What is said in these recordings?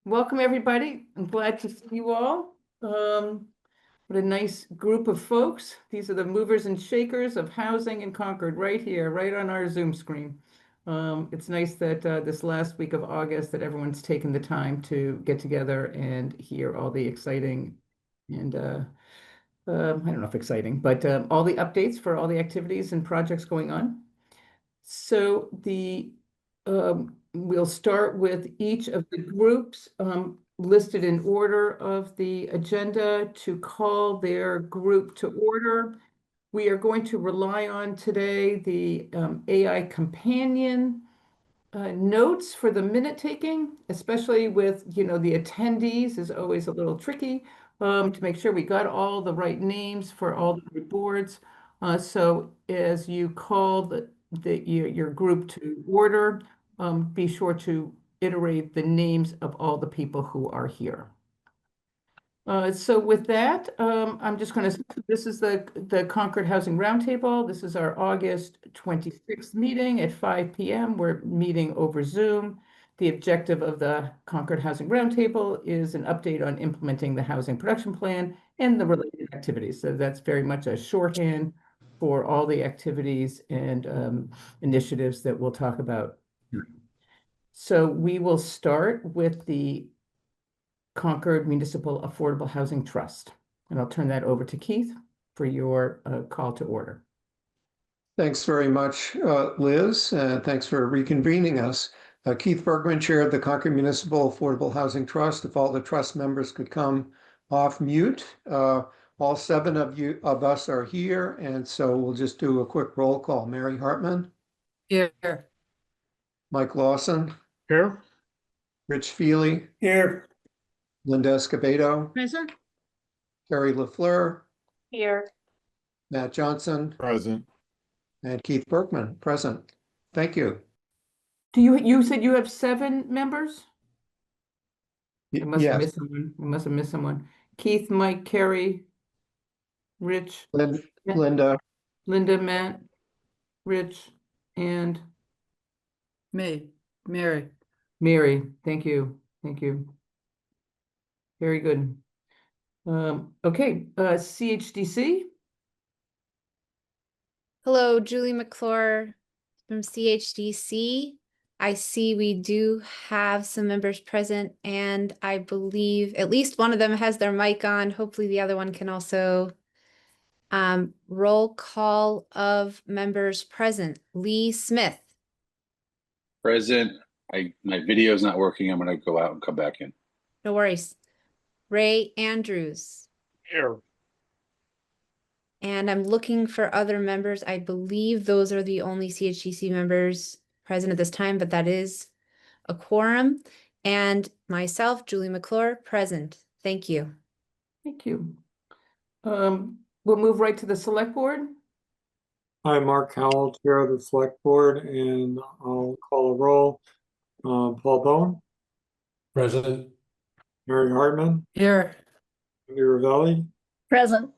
welcome everybody. I'm glad to see you all. What a nice group of folks. These are the movers and shakers of housing in Concord right here, right on our Zoom screen. It's nice that this last week of August that everyone's taken the time to get together and hear all the exciting and I don't know if exciting, but all the updates for all the activities and projects going on. So we'll start with each of the groups listed in order of the agenda to call their group to order. We are going to rely on today the AI companion notes for the minute taking, especially with, the attendees is always a little tricky to make sure we got all the right names for all the boards. So as you call your group to order, be sure to iterate the names of all the people who are here. So with that, I'm just going to, this is the Concord Housing Roundtable. This is our August 26th meeting at 5 p.m. We're meeting over Zoom. The objective of the Concord Housing Roundtable is an update on implementing the housing production plan and the related activities. So that's very much a shorthand for all the activities and initiatives that we'll talk about. So we will start with the Concord Municipal Affordable Housing Trust. And I'll turn that over to Keith for your call to order. Thanks very much, Liz, and thanks for reconvening us. Keith Bergman, Chair of the Concord Municipal Affordable Housing Trust. If all the trust members could come off mute. All seven of us are here, and so we'll just do a quick roll call. Mary Hartman? Here. Mike Lawson? Here. Rich Feely? Here. Linda Escobedo? Present. Carrie LaFleur? Here. Matt Johnson? Present. And Keith Bergman, present. Thank you. You said you have 7 members? I must have Yes. missed someone. I must have missed someone. Keith, Mike, Carrie, Rich, Linda. Linda, Matt, Rich, and Me, Mary. Mary. Thank you. Thank you. Very good. Okay, CHDC. Hello, Julie McClure from CHDC. I see we do have some members present, and I believe at least one of them has their mic on. Hopefully the other one can also. Roll call of members present. Lee Smith. Present. My video is not working. I'm going to go out and come back in. No worries. Ray Andrews. Here. And I'm looking for other members. I believe those are the only CHGC members present at this time, but that is a quorum. And myself, Julie McClure, present. Thank you. Thank you. We'll move right to the select board. I'm Mark Howell, Chair of the Select Board, and I'll call a roll. Paul Bowen. Present. Mary Hartman. Here. Andy Ravelli. Present.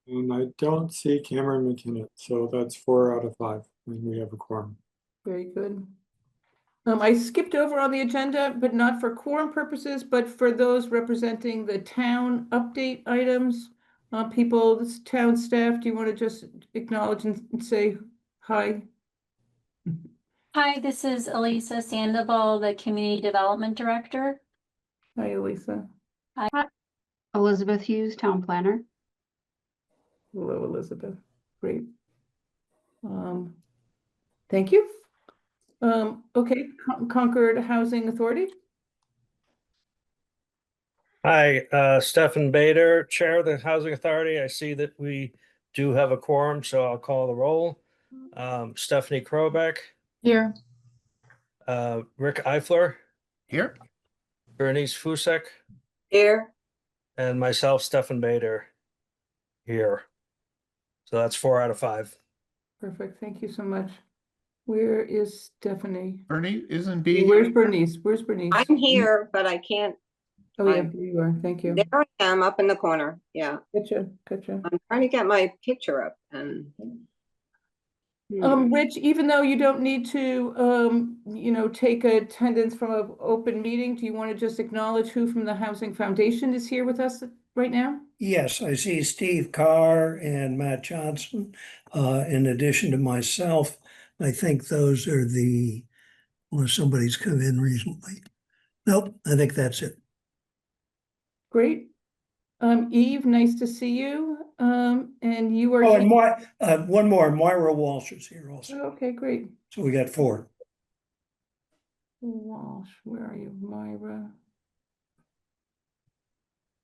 And I don't see Cameron McKinnon, so that's 4 out of 5, and we have a quorum. Very good. I skipped over on the agenda, but not for quorum purposes, but for those representing the town update items. People, this town staff, do you want to just acknowledge and say hi? Hi, this is Elisa Sandoval, the Community Development Director. Hi, Elisa. Hi. Elizabeth Hughes, Town Planner. Hello, Elizabeth. Great. Thank you. Okay, Concord Housing Authority. Hi, Stephen Bader, Chair of the Housing Authority. I see that we do have a quorum, so I'll call the roll. Stephanie Krobeck. Here. Rick Eifler. Here. Bernice Fusek. Here. And myself, Stephen Bader. Here. So that's 4 out of 5. Perfect. Thank you so much. Where is Stephanie? Bernie isn't being. Where's Bernice? Where's Bernice? I'm here, but I can't. Oh, yeah, there you are. Thank you. There I am up in the corner. Yeah. Gotcha. Gotcha. I'm trying to get my picture up and Rich, even though you don't need to, take attendance from an open meeting, do you want to just acknowledge who from the Housing Foundation is here with us right now? Yes, I see Steve Carr and Matt Johnson, in addition to myself. I think those are unless somebody's come in recently. Nope, I think that's it. Great. Eve, nice to see you. And you are. Oh, and one more, Moira Walsh is here also. Okay, great. So we got 4. Walsh, where are you, Myra?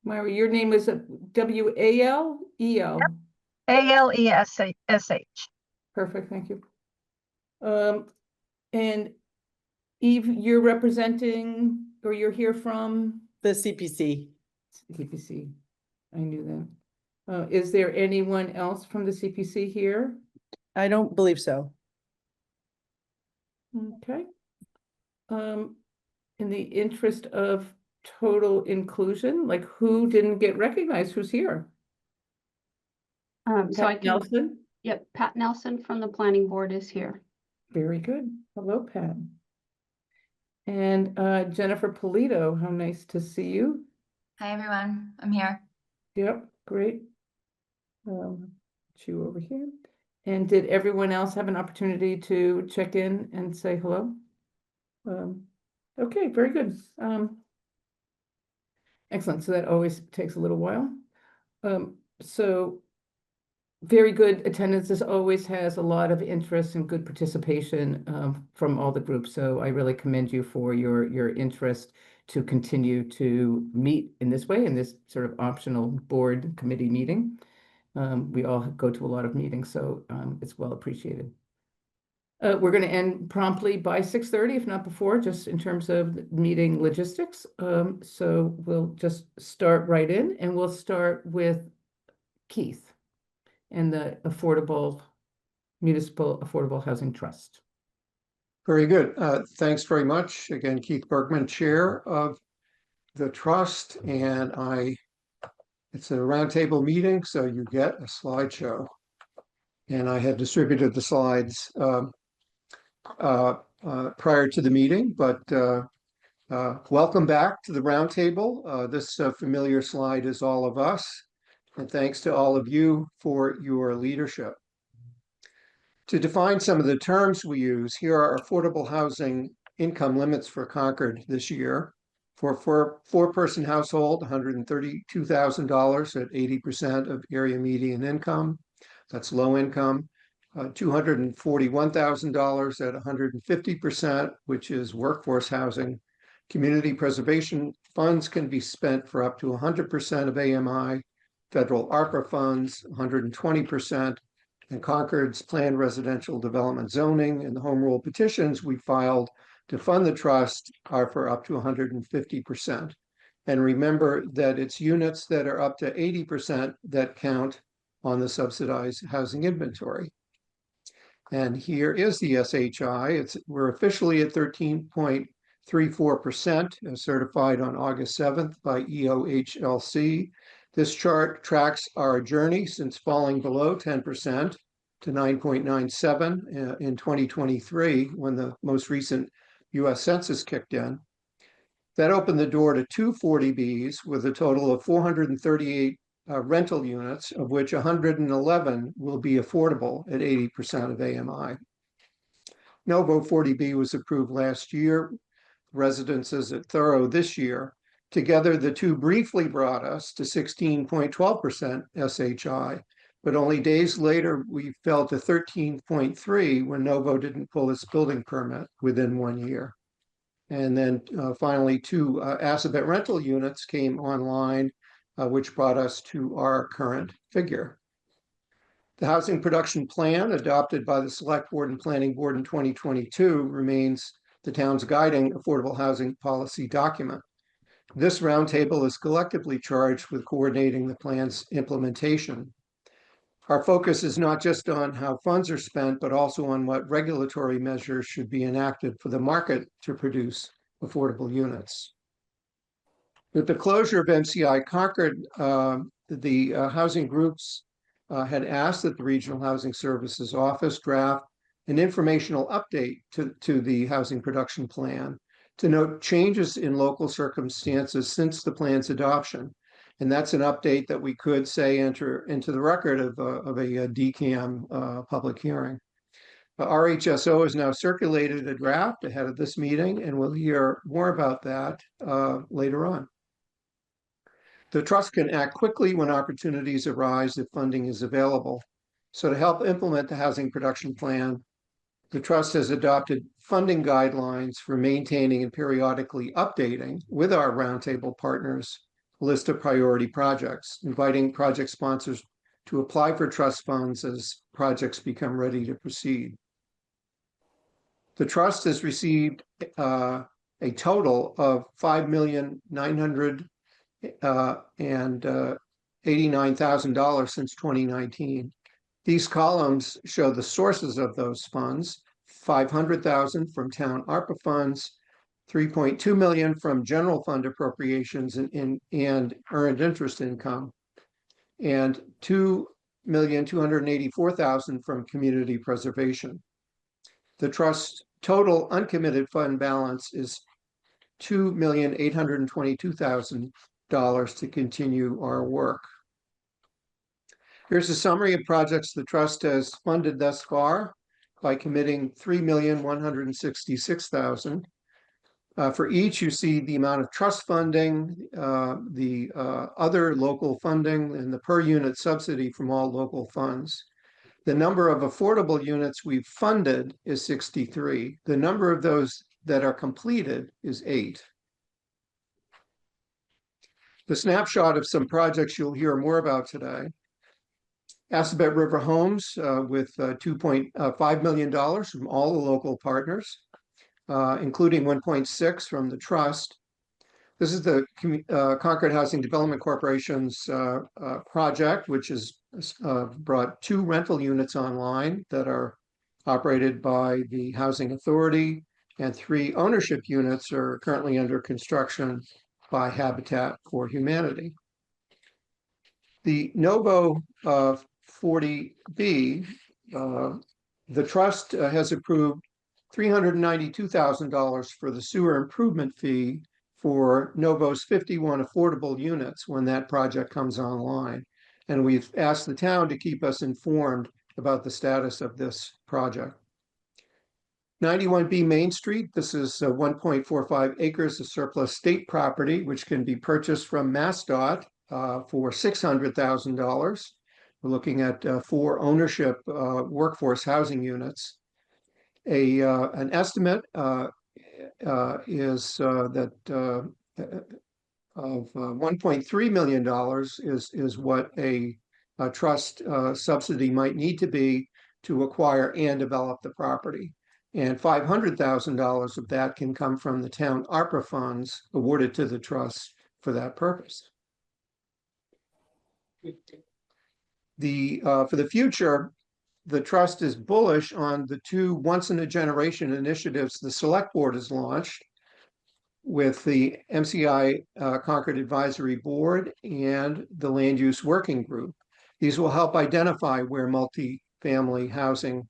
Myra, your name is W-A-L-E-L? ALESH. Perfect, thank you. And Eve, you're representing, or you're here from? The CPC. CPC, I knew that. Is there anyone else from the CPC here? I don't believe so. Okay. In the interest of total inclusion, like who didn't get recognized, who's here? So I Pat can, Nelson? yep, Pat Nelson from the planning board is here. Very good. Hello, Pat. And Jennifer Polito, how nice to see you. Hi, everyone. I'm here. Yep, great. You over here. And did everyone else have an opportunity to check in and say hello? Okay, very good. Excellent. So that always takes a little while. So very good attendance. This always has a lot of interest and good participation from all the groups. So I really commend you for your interest to continue to meet in this way, in this sort of optional board committee meeting. We all go to a lot of meetings, so it's well appreciated. We're going to end promptly by 6:30, if not before, just in terms of meeting logistics. So we'll just start right in, and we'll start with Keith and the Municipal Affordable Housing Trust. Very good. Thanks very much. Again, Keith Bergman, Chair of the Trust, and it's a roundtable meeting, so you get a slideshow. And I had distributed the slides prior to the meeting, but welcome back to the roundtable. This familiar slide is all of us, and thanks to all of you for your leadership. To define some of the terms we use, here are affordable housing income limits for Concord this year. For a 4-person household, $132,000 at 80% of area median income. That's low income. $241,000 at 150%, which is workforce housing. Community preservation funds can be spent for up to 100% of AMI. Federal ARPA funds, 120%. And Concord's planned residential development zoning and the home rule petitions we filed to fund the trust are for up to 150%. And remember that it's units that are up to 80% that count on the subsidized housing inventory. And here is the SHI. We're officially at 13.34%, as certified on August 7th by EOHLC. This chart tracks our journey since falling below 10% to 9.97 in 2023, when the most recent US Census kicked in. That opened the door to 2 40Bs with a total of 438 rental units, of which 111 will be affordable at 80% of AMI. Novo 40B was approved last year, residences at Thorough this year. Together, the two briefly brought us to 16.12% SHI, but only days later, we fell to 13.3 when Novo didn't pull its building permit within 1 year. And then finally, 2 Assabet rental units came online, which brought us to our current figure. The housing production plan adopted by the Select Board and Planning Board in 2022 remains the town's guiding affordable housing policy document. This roundtable is collectively charged with coordinating the plan's implementation. Our focus is not just on how funds are spent, but also on what regulatory measures should be enacted for the market to produce affordable units. With the closure of MCI Concord, the housing groups had asked that the Regional Housing Services Office draft an informational update to the housing production plan, to note changes in local circumstances since the plan's adoption. And that's an update that we could say enter into the record of a DCAM public hearing. RHSO has now circulated a draft ahead of this meeting, and we'll hear more about that later on. The trust can act quickly when opportunities arise if funding is available. So to help implement the housing production plan, the trust has adopted funding guidelines for maintaining and periodically updating with our roundtable partners a list of priority projects, inviting project sponsors to apply for trust funds as projects become ready to proceed. The trust has received a total of $5,989,000 since 2019. These columns show the sources of those funds: $500,000 from town ARPA funds, $3.2 million from general fund appropriations and earned interest income, and $2,284,000 from community preservation. The trust's total uncommitted fund balance is $2,822,000 to continue our work. Here's a summary of projects the trust has funded thus far by committing $3,166,000. For each, you see the amount of trust funding, the other local funding, and the per unit subsidy from all local funds. The number of affordable units we've funded is 63. The number of those that are completed is 8. The snapshot of some projects you'll hear more about today. Assabet River Homes with $2.5 million from all the local partners, including 1.6 from the trust. This is the Concord Housing Development Corporation's project, which has brought 2 rental units online that are operated by the Housing Authority, and 3 ownership units are currently under construction by Habitat for Humanity. The Novo 40B, the trust has approved $392,000 for the sewer improvement fee for Novo's 51 affordable units when that project comes online. And we've asked the town to keep us informed about the status of this project. 91B Main Street, this is 1.45 acres of surplus state property, which can be purchased from MassDOT for $600,000. We're looking at 4 ownership workforce housing units. An estimate is that of $1.3 million is what a trust subsidy might need to be to acquire and develop the property. And $500,000 of that can come from the town ARPA funds awarded to the trust for that purpose. For the future, the trust is bullish on the 2 once-in-a-generation initiatives the select board has launched with the MCI Concord Advisory Board and the Land Use Working Group. These will help identify where multifamily housing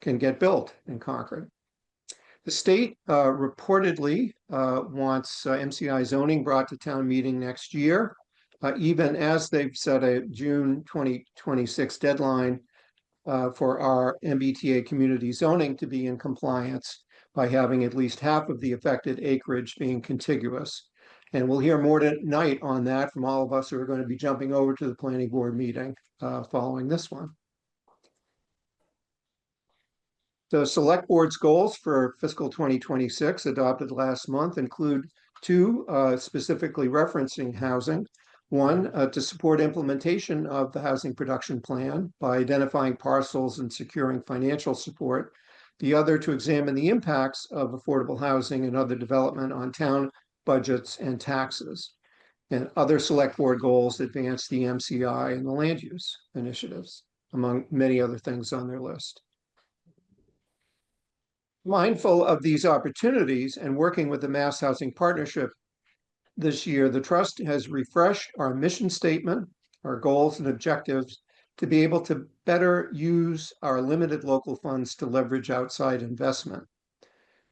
can get built in Concord. The state reportedly wants MCI zoning brought to town meeting next year, even as they've set a June 2026 deadline for our MBTA community zoning to be in compliance by having at least half of the affected acreage being contiguous. And we'll hear more tonight on that from all of us who are going to be jumping over to the planning board meeting following this one. The select board's goals for fiscal 2026 adopted last month include 2 specifically referencing housing. 1, to support implementation of the housing production plan by identifying parcels and securing financial support. The other, to examine the impacts of affordable housing and other development on town budgets and taxes. And other select board goals advance the MCI and the land use initiatives, among many other things on their list. Mindful of these opportunities and working with the Mass Housing Partnership this year, the trust has refreshed our mission statement, our goals and objectives, to be able to better use our limited local funds to leverage outside investment.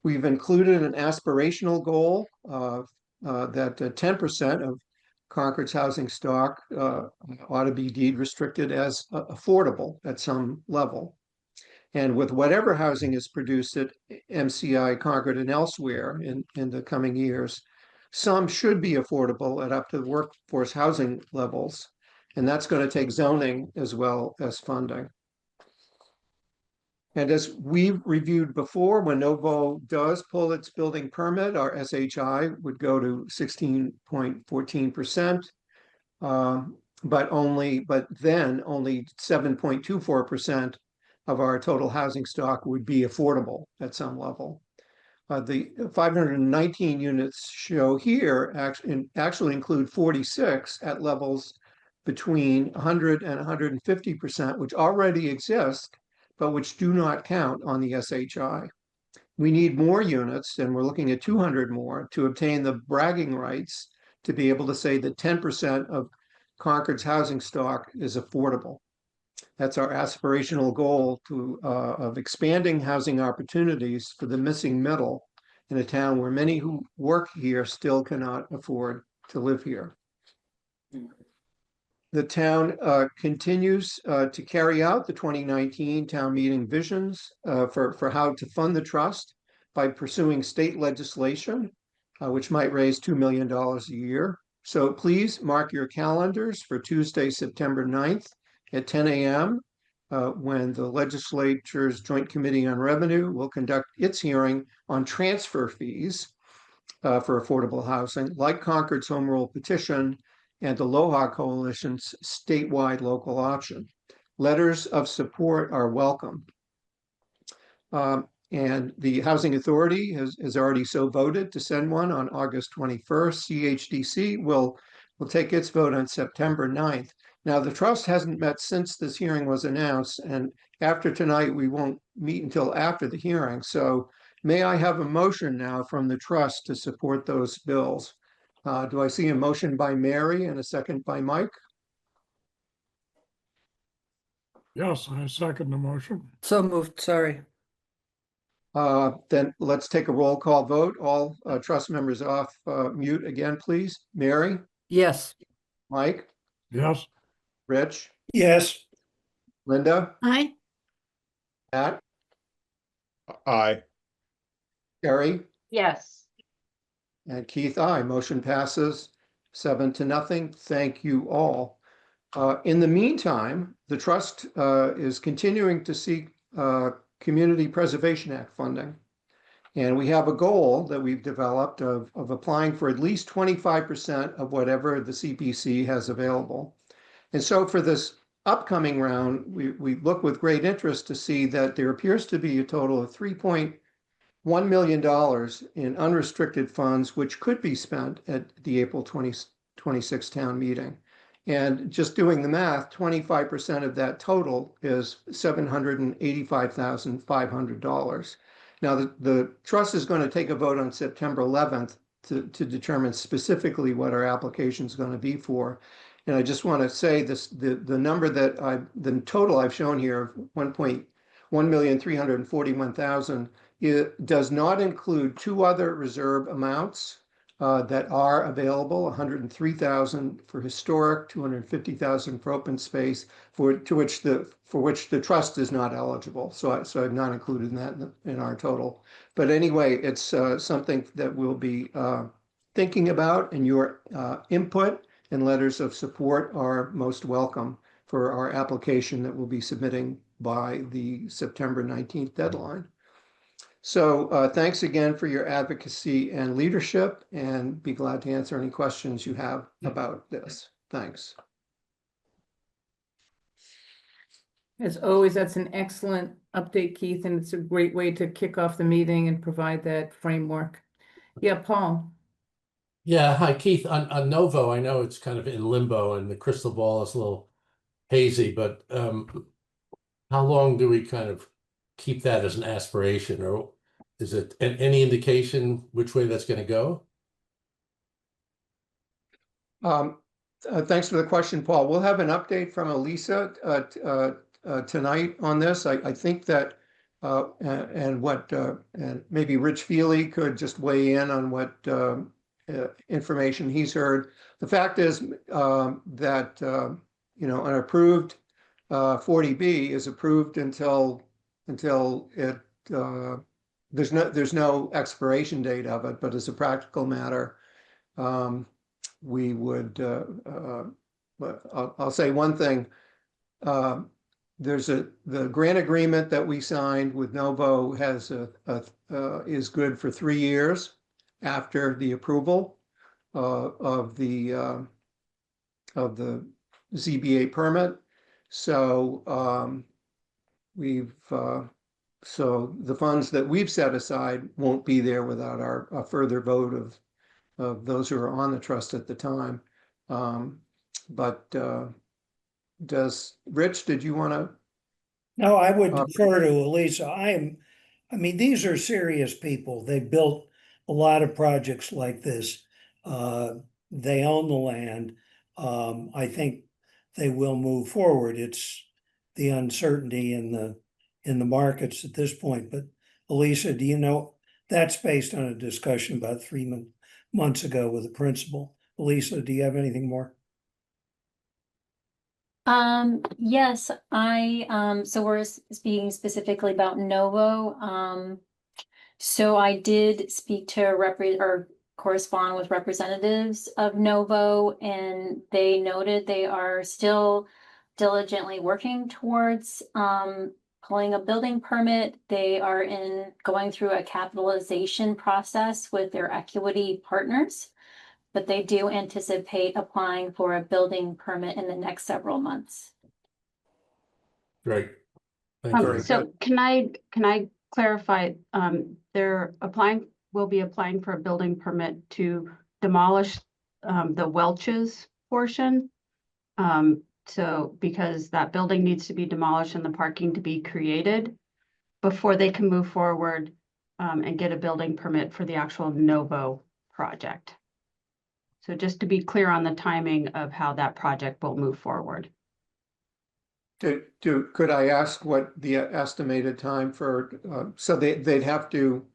We've included an aspirational goal that 10% of Concord's housing stock ought to be deed restricted as affordable at some level. And with whatever housing is produced at MCI, Concord, and elsewhere in the coming years, some should be affordable at up to workforce housing levels. And that's going to take zoning as well as funding. And as we've reviewed before, when Novo does pull its building permit, our SHI would go to 16.14%, but then only 7.24% of our total housing stock would be affordable at some level. The 519 units show here actually include 46 at levels between 100 and 150%, which already exist, but which do not count on the SHI. We need more units, and we're looking at 200 more to obtain the bragging rights to be able to say that 10% of Concord's housing stock is affordable. That's our aspirational goal of expanding housing opportunities for the missing middle in a town where many who work here still cannot afford to live here. The town continues to carry out the 2019 town meeting visions for how to fund the trust by pursuing state legislation, which might raise $2 million a year. So please mark your calendars for Tuesday, September 9th at 10 a.m. When the legislature's Joint Committee on Revenue will conduct its hearing on transfer fees for affordable housing, like Concord's Home Rule petition and the LOHA Coalition's statewide local option. Letters of support are welcome. And the Housing Authority has already so voted to send one on August 21st. CHDC will take its vote on September 9th. Now, the trust hasn't met since this hearing was announced, and after tonight, we won't meet until after the hearing. So may I have a motion now from the trust to support those bills? Do I see a motion by Mary and a second by Mike? Yes, I second the motion. So moved, sorry. Then let's take a roll call vote. All trust members off mute again, please. Mary? Yes. Mike? Yes. Rich? Yes. Linda? Aye. Matt? Aye. Carrie? Yes. And Keith, aye. Motion passes 7-0. Thank you all. In the meantime, the trust is continuing to seek Community Preservation Act funding. And we have a goal that we've developed of applying for at least 25% of whatever the CPC has available. And so for this upcoming round, we look with great interest to see that there appears to be a total of $3.1 million in unrestricted funds, which could be spent at the April 2026 town meeting. And just doing the math, 25% of that total is $785,500. Now, the trust is going to take a vote on September 11th to determine specifically what our application is going to be for. And I just want to say this: the number the total I've shown here of $1,341,000 it does not include two other reserve amounts that are available: $103,000 for historic, $250,000 for open space, for which the trust is not eligible. So I've not included that in our total. But anyway, it's something that we'll be thinking about, and your input and letters of support are most welcome for our application that we'll be submitting by the September 19th deadline. So thanks again for your advocacy and leadership, and be glad to answer any questions you have about this. Thanks. As always, that's an excellent update, Keith, and it's a great way to kick off the meeting and provide that framework. Yeah, Paul. Yeah, hi, Keith. On Novo, I know it's kind of in limbo and the crystal ball is a little hazy, but how long do we kind of keep that as an aspiration, or is it any indication which way that's going to go? Thanks for the question, Paul. We'll have an update from Elisa tonight on this. I think that and maybe Rich Feely could just weigh in on what information he's heard. The fact is that an approved 40B is approved until it there's no expiration date of it, but as a practical matter, we would, I'll say one thing. There's the grant agreement that we signed with Novo has is good for 3 years after the approval of the ZBA permit. So so the funds that we've set aside won't be there without a further vote of those who are on the trust at the time. But Rich, did you want to? No, I would defer to Elisa. I mean, these are serious people. They built a lot of projects like this. They own the land. I think they will move forward. It's the uncertainty in the markets at this point. But Elisa, do you know, that's based on a discussion about 3 months ago with the principal. Elisa, do you have anything more? Yes, so we're speaking specifically about Novo. So I did speak to or correspond with representatives of Novo, and they noted they are still diligently working towards pulling a building permit. They are going through a capitalization process with their equity partners, but they do anticipate applying for a building permit in the next several months. Great. Thank you. So can I clarify, will be applying for a building permit to demolish the Welch's portion. So because that building needs to be demolished and the parking to be created before they can move forward and get a building permit for the actual Novo project. So just to be clear on the timing of how that project will move forward. Could I ask what the estimated time for, so they'd have to,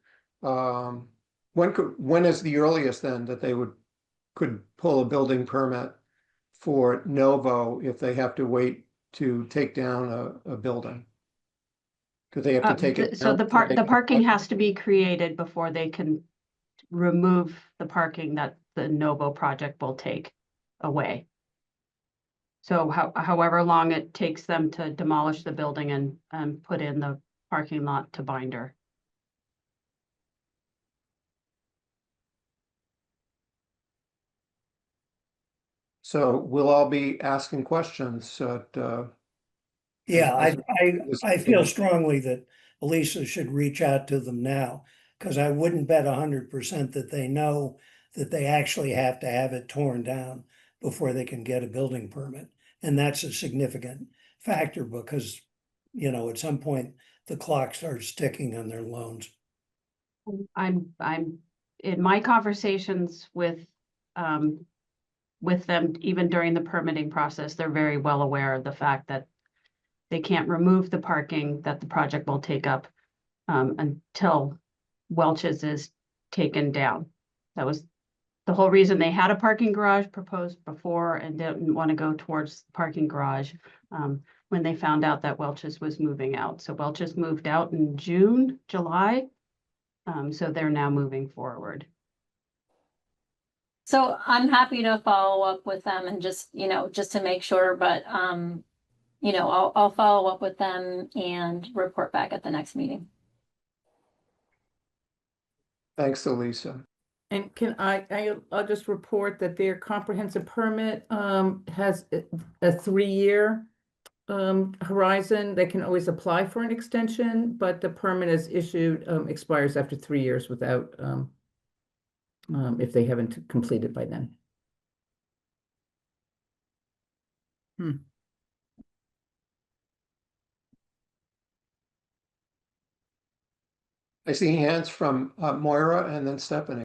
when is the earliest then that they could pull a building permit for Novo if they have to wait to take down a building? Do they have to take it So down? the parking has to be created before they can remove the parking that the Novo project will take away. So however long it takes them to demolish the building and put in the parking lot to binder. So we'll all be asking questions Yeah, I feel strongly that Elisa should reach out to them now, because I wouldn't bet 100% that they know that they actually have to have it torn down before they can get a building permit. And that's a significant factor because, at some point, the clock starts ticking on their loans. I'm in my conversations with them, even during the permitting process, they're very well aware of the fact that they can't remove the parking that the project will take up until Welch's is taken down. That was the whole reason they had a parking garage proposed before and didn't want to go towards the parking garage when they found out that Welch's was moving out. So Welch's moved out in July. So they're now moving forward. So I'm happy to follow up with them and just to make sure, but I'll follow up with them and report back at the next meeting. Thanks, Elisa. And can I'll just report that their comprehensive permit has a 3-year horizon. They can always apply for an extension, but the permit is issued expires after 3 years without if they haven't completed by then. I see hands from Moira and then Stephanie.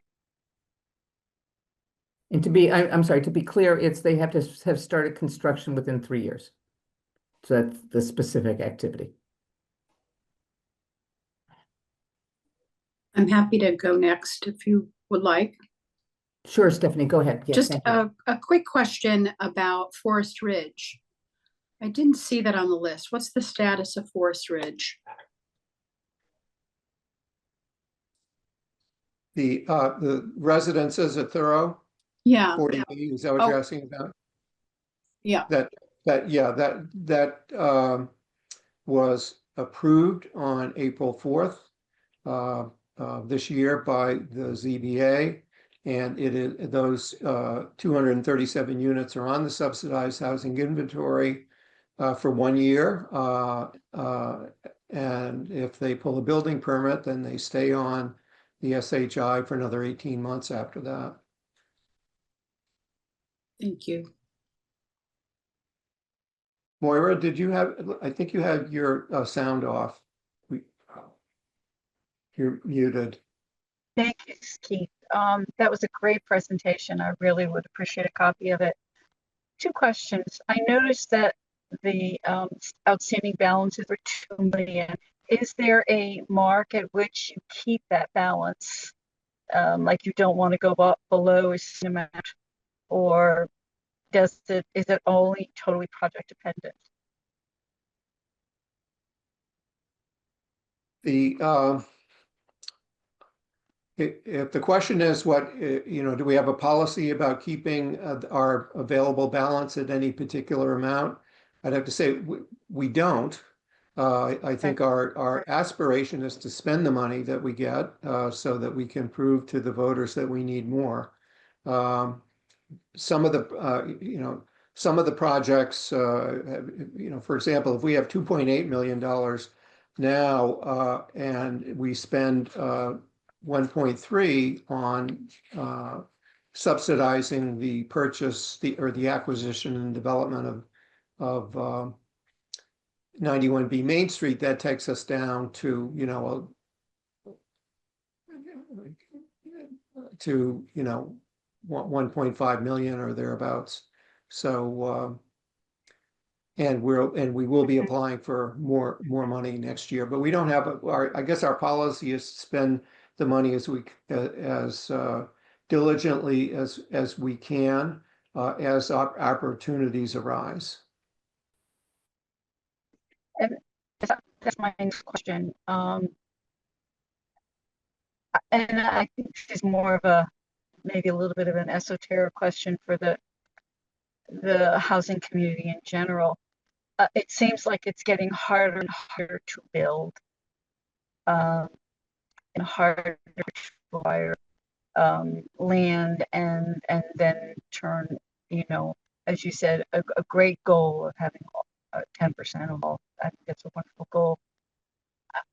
And to be, I'm sorry, to be clear, it's they have to have started construction within 3 years. So that's the specific activity. I'm happy to go next if you would like. Sure, Stephanie, go ahead. Yes, Just thank you. a quick question about Forest Ridge. I didn't see that on the list. What's the status of Forest Ridge? The residences at Thorough, Yeah. 40B, is that what you're asking about? Yeah. That was approved on April 4th this year by the ZBA. And it is those 237 units are on the subsidized housing inventory for 1 year. And if they pull a building permit, then they stay on the SHI for another 18 months after that. Thank you. Moira, did you have, I think you had your sound off. You're muted. Thank you, Keith. That was a great presentation. I really would appreciate a copy of it. 2 questions. I noticed that the outstanding balances are 2 million. Is there a mark at which you keep that balance? Like you don't want to go below a certain amount, or is it only totally project dependent? If the question is what, do we have a policy about keeping our available balance at any particular amount? I'd have to say we don't. I think our aspiration is to spend the money that we get so that we can prove to the voters that we need more. Some of the projects, for example, if we have $2.8 million now and we spend 1.3 on subsidizing the purchase, the acquisition and development of 91B Main Street, that takes us down to, 1.5 million or thereabouts. So, and we will be applying for more money next year, but we don't have I guess our policy is to spend the money as diligently as we can as opportunities arise. And that's my next question. And I think this is more of maybe a little bit of an esoteric question for the housing community in general. It seems like it's getting harder and harder to build, and harder to acquire land and then turn, as you said, a great goal of having 10% of all. I think that's a wonderful goal.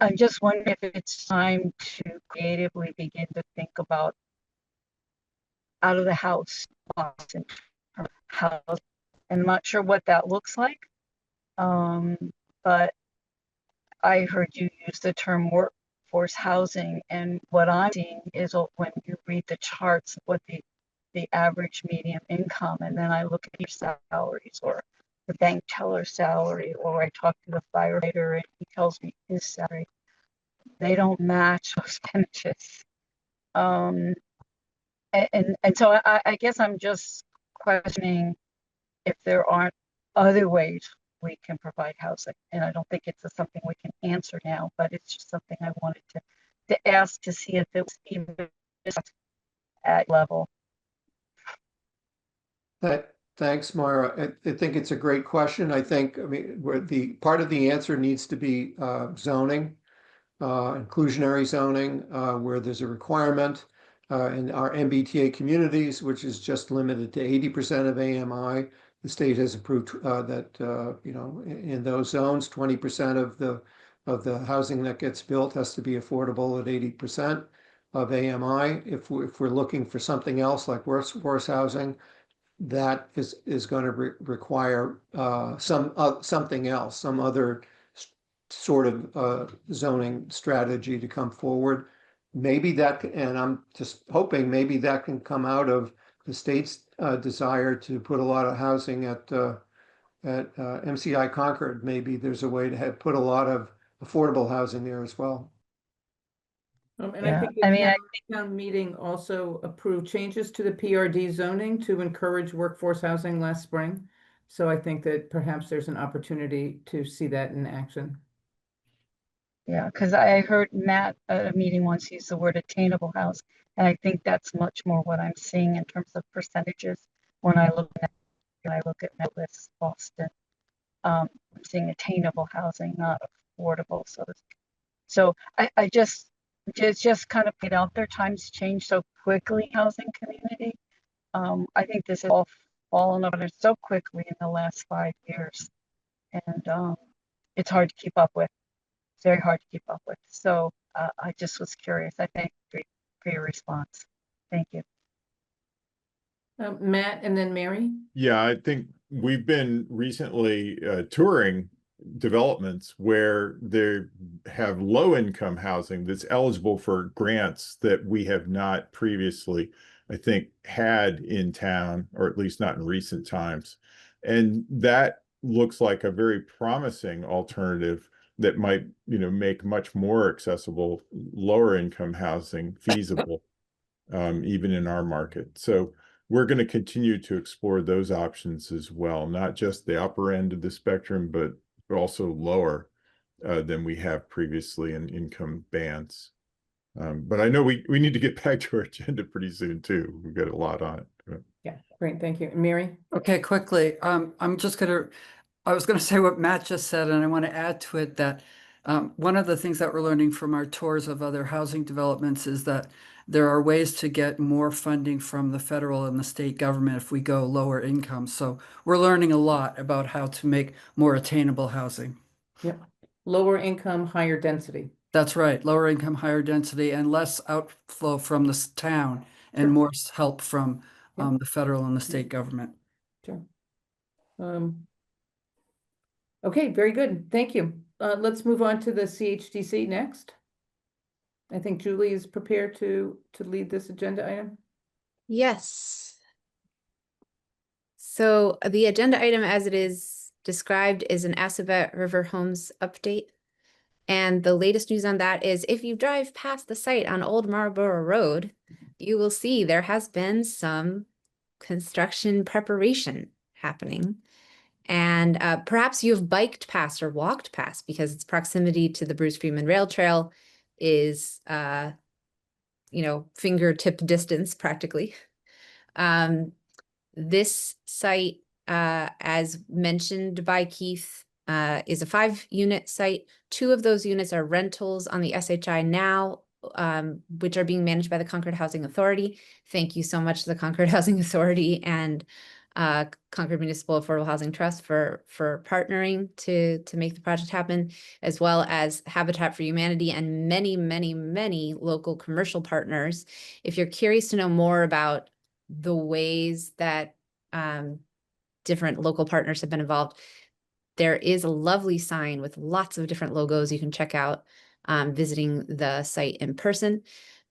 I'm just wondering if it's time to creatively begin to think about out of the house and house. I'm not sure what that looks like, but I heard you use the term workforce housing, and what I'm seeing is when you read the charts of what the average median income, and then I look at your salaries or the bank teller salary, or I talk to the firefighter and he tells me his salary, they don't match those images. And so I guess I'm just questioning if there aren't other ways we can provide housing. And I don't think it's something we can answer now, but it's just something I wanted to ask to see if it was even at level. Thanks, Mara. I think it's a great question. I mean, where the part of the answer needs to be zoning, inclusionary zoning, where there's a requirement in our MBTA communities, which is just limited to 80% of AMI. The state has approved that in those zones, 20% of the housing that gets built has to be affordable at 80% of AMI. If we're looking for something else like workforce housing, that is going to require something else, some other sort of zoning strategy to come forward. Maybe that, and I'm just hoping maybe that can come out of the state's desire to put a lot of housing at MCI Concord, maybe there's a way to have put a lot of affordable housing there as well. And Yeah, I think the I mean, town meeting also approved changes to the PRD zoning to encourage workforce housing last spring. So I think that perhaps there's an opportunity to see that in action. Yeah, because I heard Matt at a meeting once use the word attainable house, and I think that's much more what I'm seeing in terms of percentages when I look at Netlist Boston. I'm seeing attainable housing, not affordable. So I just kind of put out there. Times change so quickly, housing community. I think this has all fallen apart so quickly in the last 5 years, and it's hard to keep up with. Very hard to keep up with. So I just was curious. I thank you for your response. Thank you. Matt and then Mary. Yeah, I think we've been recently touring developments where they have low income housing that's eligible for grants that we have not previously, I think, had in town, or at least not in recent times. And that looks like a very promising alternative that might, make much more accessible lower income housing feasible, even in our market. So we're going to continue to explore those options as well, not just the upper end of the spectrum, but also lower than we have previously in income bands. But I know we need to get back to our agenda pretty soon too. We've got a lot on it. Yeah, great, thank you. Mary? Okay, quickly, I was gonna say what Matt just said, and I want to add to it that one of the things that we're learning from our tours of other housing developments is that there are ways to get more funding from the federal and the state government if we go lower income. So we're learning a lot about how to make more attainable housing. Yep. Lower income, higher density. That's right, lower income, higher density, and less outflow from this town and more help from the federal and the state government. Sure. Okay, very good. Thank you. Let's move on to the CHDC next. I think Julie is prepared to lead this agenda item. Yes. So the agenda item as it is described is an Assabet River Homes update. And the latest news on that is if you drive past the site on Old Marlborough Road, you will see there has been some construction preparation happening. And perhaps you've biked past or walked past because its proximity to the Bruce Freeman Rail Trail is, fingertip distance practically. This site, as mentioned by Keith, is a 5-unit site. 2 of those units are rentals on the SHI now, which are being managed by the Concord Housing Authority. Thank you so much to the Concord Housing Authority and Concord Municipal Affordable Housing Trust for partnering to make the project happen, as well as Habitat for Humanity and many, many, many local commercial partners. If you're curious to know more about the ways that different local partners have been involved, there is a lovely sign with lots of different logos you can check out visiting the site in person.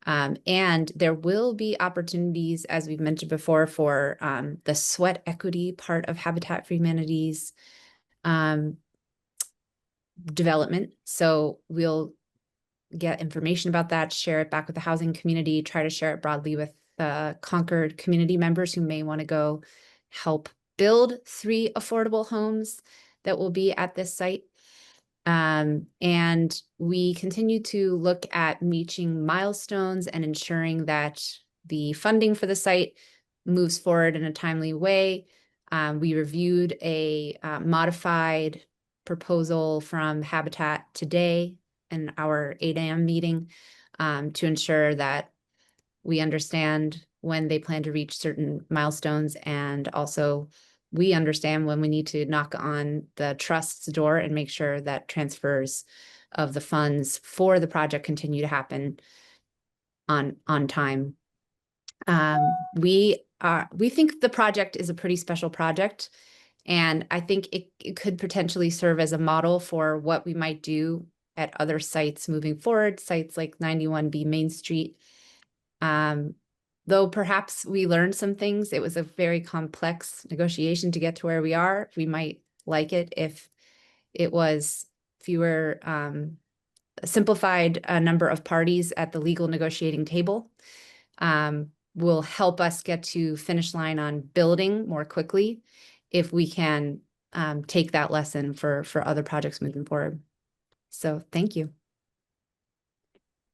And there will be opportunities, as we've mentioned before, for the sweat equity part of Habitat for Humanity's development. So we'll get information about that, share it back with the housing community, try to share it broadly with the Concord community members who may want to go help build 3 affordable homes that will be at this site. And we continue to look at reaching milestones and ensuring that the funding for the site moves forward in a timely way. We reviewed a modified proposal from Habitat today in our 8 a.m. meeting to ensure that we understand when they plan to reach certain milestones, and also we understand when we need to knock on the trust's door and make sure that transfers of the funds for the project continue to happen on time. We think the project is a pretty special project, and I think it could potentially serve as a model for what we might do at other sites moving forward, sites like 91B Main Street. though perhaps we learned some things, it was a very complex negotiation to get to where we are. We might like it if it was fewer, simplified number of parties at the legal negotiating table. Will help us get to finish line on building more quickly if we can take that lesson for other projects moving forward. So thank you.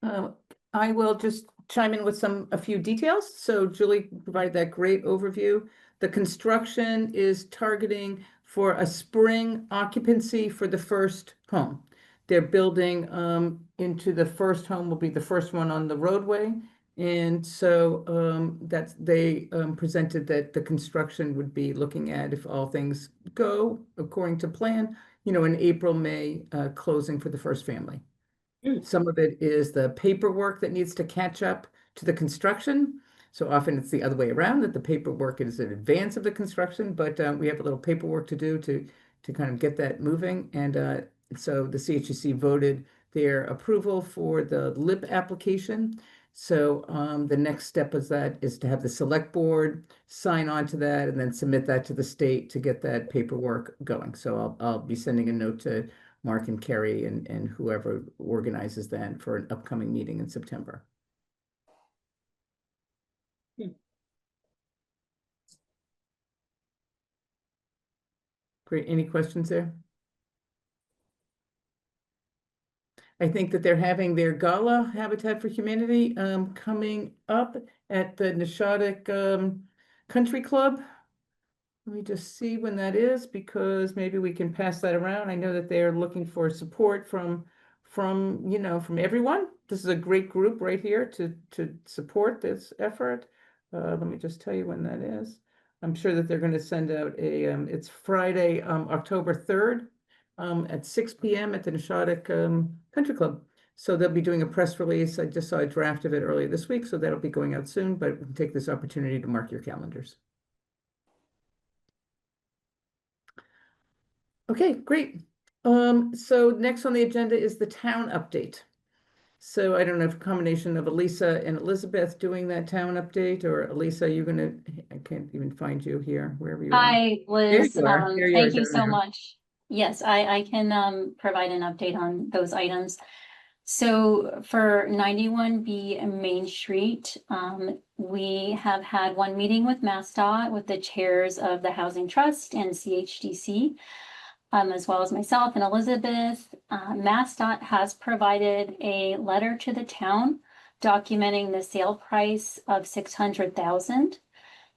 I will just chime in with a few details. So Julie provided that great overview. The construction is targeting for a spring occupancy for the first home. They're building into the first home will be the first one on the roadway. And so they presented that the construction would be looking at, if all things go according to plan, in April, May, closing for the first family. Some of it is the paperwork that needs to catch up to the construction. So often it's the other way around, that the paperwork is in advance of the construction, but we have a little paperwork to do to kind of get that moving. And so the CHCC voted their approval for the LIP application. So the next step is to have the select board sign on to that and then submit that to the state to get that paperwork going. So I'll be sending a note to Mark and Kerry and whoever organizes that for an upcoming meeting in September. Great. Any questions there? I think that they're having their gala, Habitat for Humanity, coming up at the Nishadic Country Club. Let me just see when that is, because maybe we can pass that around. I know that they're looking for support from everyone. This is a great group right here to support this effort. Let me just tell you when that is. I'm sure that they're going to send out it's Friday, October 3rd, at 6 p.m. at the Nishadic Country Club. So they'll be doing a press release. I just saw a draft of it earlier this week, so that'll be going out soon, but we can take this opportunity to mark your calendars. Okay, great. So next on the agenda is the town update. So I don't know if a combination of Elisa and Elizabeth doing that town update, or Elisa, I can't even find you here, wherever you are. Hi, Liz. There you are. There you are Thank you down so there. much. Yes, I can provide an update on those items. So for 91B Main Street, we have had one meeting with MassDOT with the chairs of the Housing Trust and CHDC, as well as myself and Elizabeth. MassDOT has provided a letter to the town documenting the sale price of $600,000.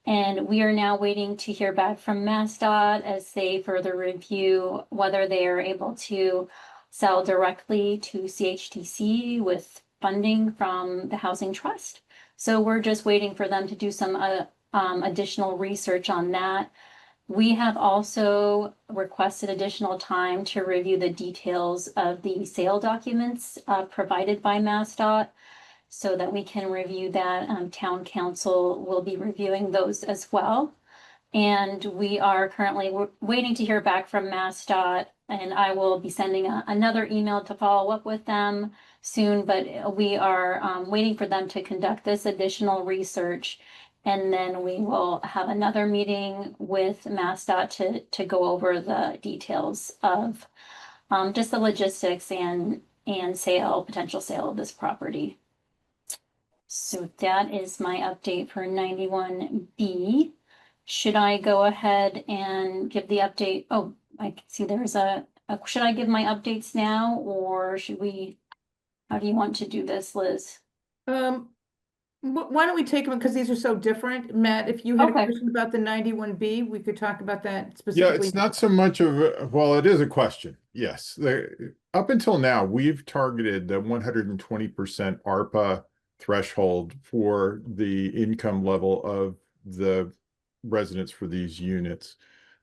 And we are now waiting to hear back from MassDOT as they further review whether they are able to sell directly to CHTC with funding from the Housing Trust. So we're just waiting for them to do some additional research on that. We have also requested additional time to review the details of the sale documents provided by MassDOT, so that we can review that. Town council will be reviewing those as well. And we are currently waiting to hear back from MassDOT, and I will be sending another email to follow up with them soon, but we are waiting for them to conduct this additional research. And then we will have another meeting with MassDOT to go over the details of just the logistics and potential sale of this property. So that is my update for 91B. Should I go ahead and give the update? Oh, I can see there's should I give my updates now, or how do you want to do this, Liz? Why don't we take them, because these are so different. Matt, if you had Okay. a question about the 91B, we could talk about that Yeah, specifically. it's not so much of well, it is a question. Yes. Up until now, we've targeted the 120% ARPA threshold for the income level of the residents for these units.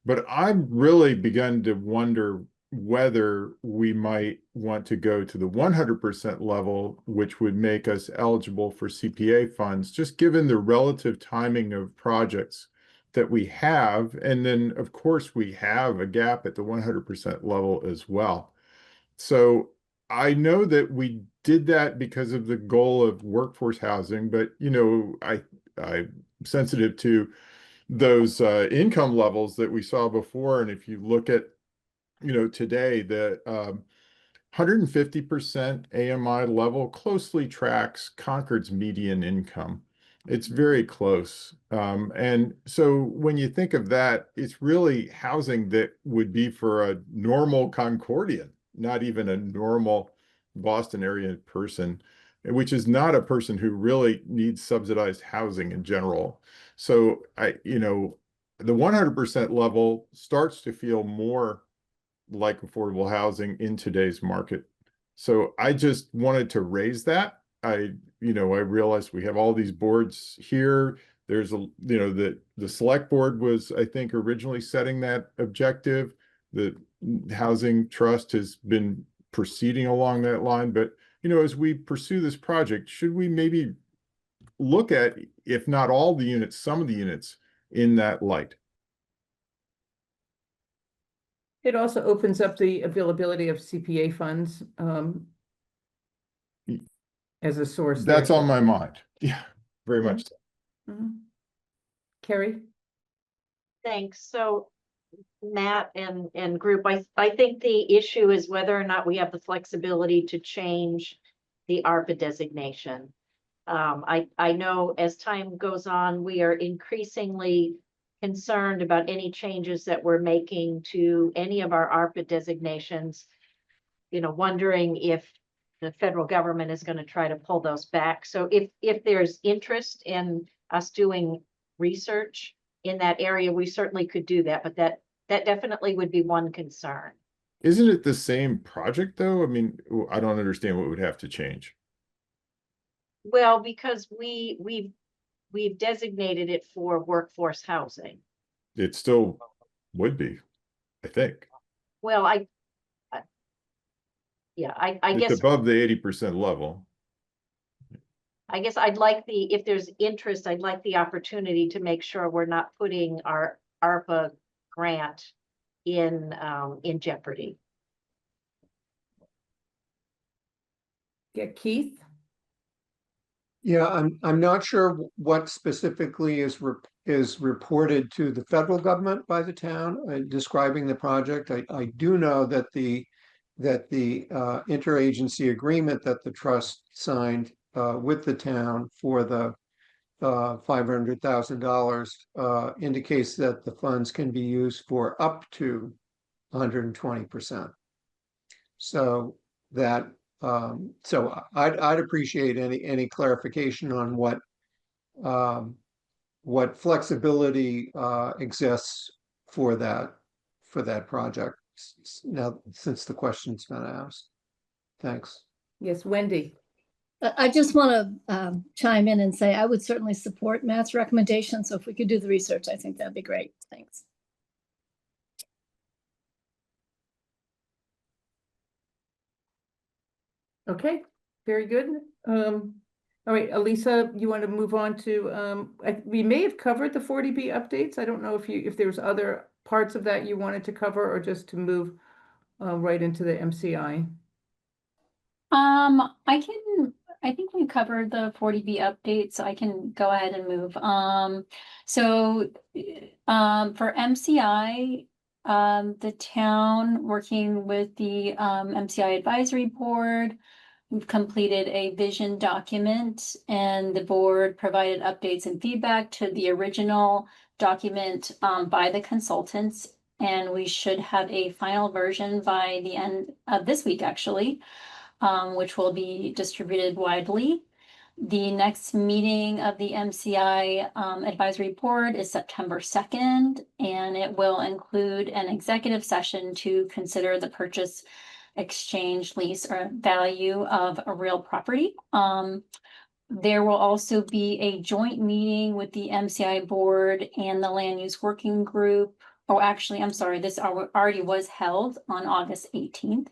But I've really begun to wonder whether we might want to go to the 100% level, which would make us eligible for CPA funds, just given the relative timing of projects that we have. And then, of course, we have a gap at the 100% level as well. So I know that we did that because of the goal of workforce housing, but I'm sensitive to those income levels that we saw before. And if you look at, today, the 150% AMI level closely tracks Concord's median income. It's very close. And so when you think of that, it's really housing that would be for a normal Concordian, not even a normal Boston area person, which is not a person who really needs subsidized housing in general. So the 100% level starts to feel more like affordable housing in today's market. So I just wanted to raise that. I realized we have all these boards here. There's the select board was, I think, originally setting that objective. The housing trust has been proceeding along that line. But, as we pursue this project, should we maybe look at, if not all the units, some of the units in that light? It also opens up the availability of CPA funds as a source. That's on my mind. Yeah, very much so. Mhm. Carrie? Thanks. So Matt and group, I think the issue is whether or not we have the flexibility to change the ARPA designation. I know as time goes on, we are increasingly concerned about any changes that we're making to any of our ARPA designations, wondering if the federal government is going to try to pull those back. So if there's interest in us doing research in that area, we certainly could do that, but that definitely would be one concern. Isn't it the same project though? I mean, I don't understand what would have to change. Well, because we've designated it for workforce housing. It still would be, I think. Well, I It's guess above the 80% level. I guess I'd like if there's interest, I'd like the opportunity to make sure we're not putting our ARPA grant in jeopardy. Yeah, Keith? Yeah, I'm not sure what specifically is reported to the federal government by the town describing the project. I do know that the interagency agreement that the trust signed with the town for the $500,000 indicates that the funds can be used for up to 120%. So that so I'd appreciate any clarification on what flexibility exists for that project now, since the question's been asked. Thanks. Yes, Wendy. I just want to chime in and say I would certainly support Matt's recommendation. So if we could do the research, I think that'd be great. Thanks. Okay, very good. All right, Elisa, you want to move on to, we may have covered the 40B updates. I don't know if there's other parts of that you wanted to cover or just to move right into the MCI. I think we covered the 40B update, so I can go ahead and move. So for MCI, the town working with the MCI advisory board, we've completed a vision document, and the board provided updates and feedback to the original document by the consultants, and we should have a final version by the end of this week, actually, which will be distributed widely. The next meeting of the MCI advisory board is September 2nd, and it will include an executive session to consider the purchase, exchange, lease, or value of a real property. There will also be a joint meeting with the MCI board and the land use working group. Oh, actually, I'm sorry, this already was held on August 18th.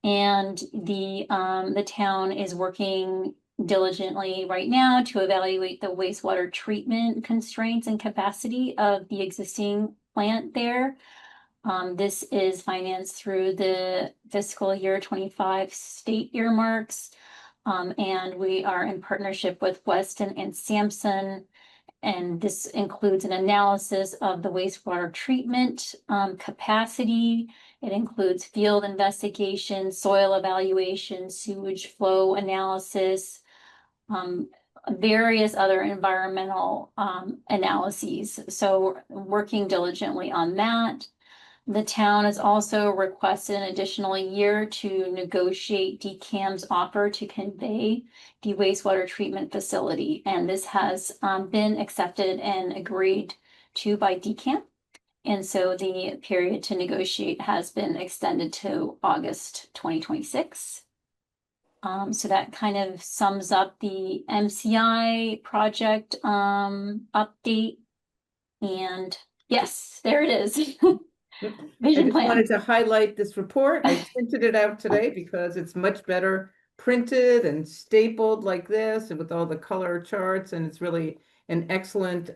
And the town is working diligently right now to evaluate the wastewater treatment constraints and capacity of the existing plant there. This is financed through the fiscal year 25 state earmarks. And we are in partnership with Weston and Sampson And this includes an analysis of the wastewater treatment capacity. It includes field investigation, soil evaluation, sewage flow analysis, various other environmental analyses. So working diligently on that. The town has also requested an additional year to negotiate DCAM's offer to convey the wastewater treatment facility. And this has been accepted and agreed to by DCAM. And so the period to negotiate has been extended to August 2026. So that kind of sums up the MCI project update. And yes, there it is. I Vision just wanted plan. to highlight this report. I printed it out today because it's much better printed and stapled like this and with all the color charts, and it's really an excellent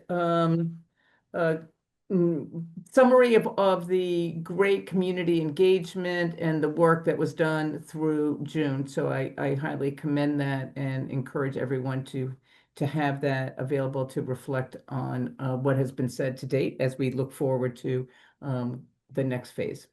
summary of the great community engagement and the work that was done through June. So I highly commend that and encourage everyone to have that available to reflect on what has been said to date as we look forward to the next phase.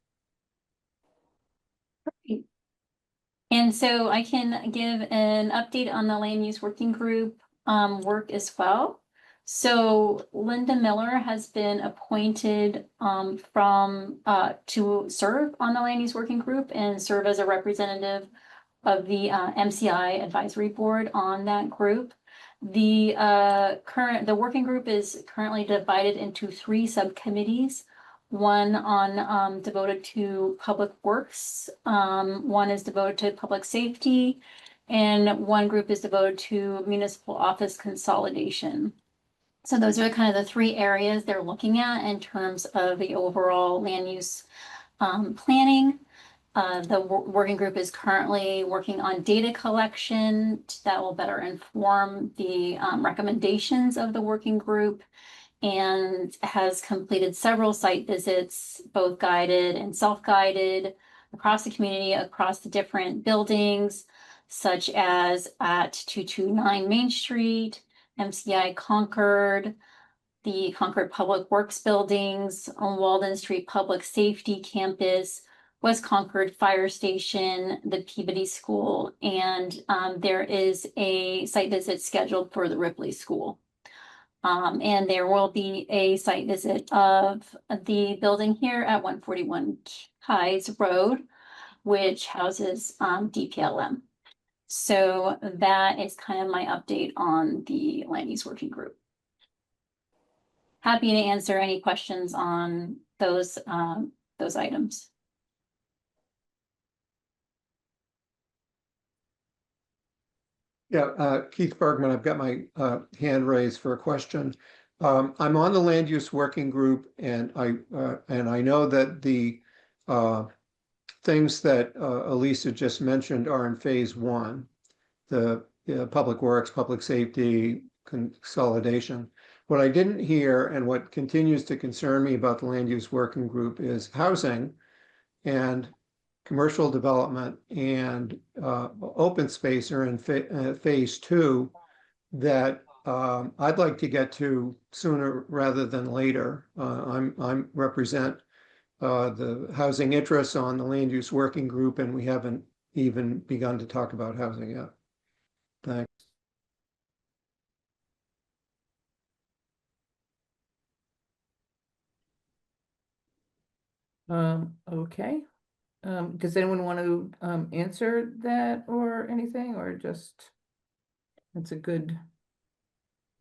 And so I can give an update on the land use working group work as well. So Linda Miller has been appointed to serve on the land use working group and serve as a representative of the MCI advisory board on that group. The working group is currently divided into 3 subcommittees. One on devoted to public works, one is devoted to public safety, and one group is devoted to municipal office consolidation. So those are kind of the 3 areas they're looking at in terms of the overall land use planning. The working group is currently working on data collection that will better inform the recommendations of the working group, and has completed several site visits, both guided and self-guided, across the community, across the different buildings, such as at 229 Main Street, MCI Concord, the Concord Public Works buildings, on Walden Street Public Safety Campus, West Concord Fire Station, the Peabody School, and there is a site visit scheduled for the Ripley School. And there will be a site visit of the building here at 141 Keyes Road, which houses DPLM. So that is kind of my update on the land use working group. Happy to answer any questions on those items. Yeah, Keith Bergman, I've got my hand raised for a question. I'm on the land use working group, and I know that the things that Elisa just mentioned are in phase 1, the public works, public safety, consolidation. What I didn't hear, and what continues to concern me about the land use working group, is housing and commercial development and open space are in phase 2 that I'd like to get to sooner rather than later. I'm represent the housing interests on the land use working group, and we haven't even begun to talk about housing yet. Thanks. Okay. Does anyone want to answer that or anything, or just, that's a good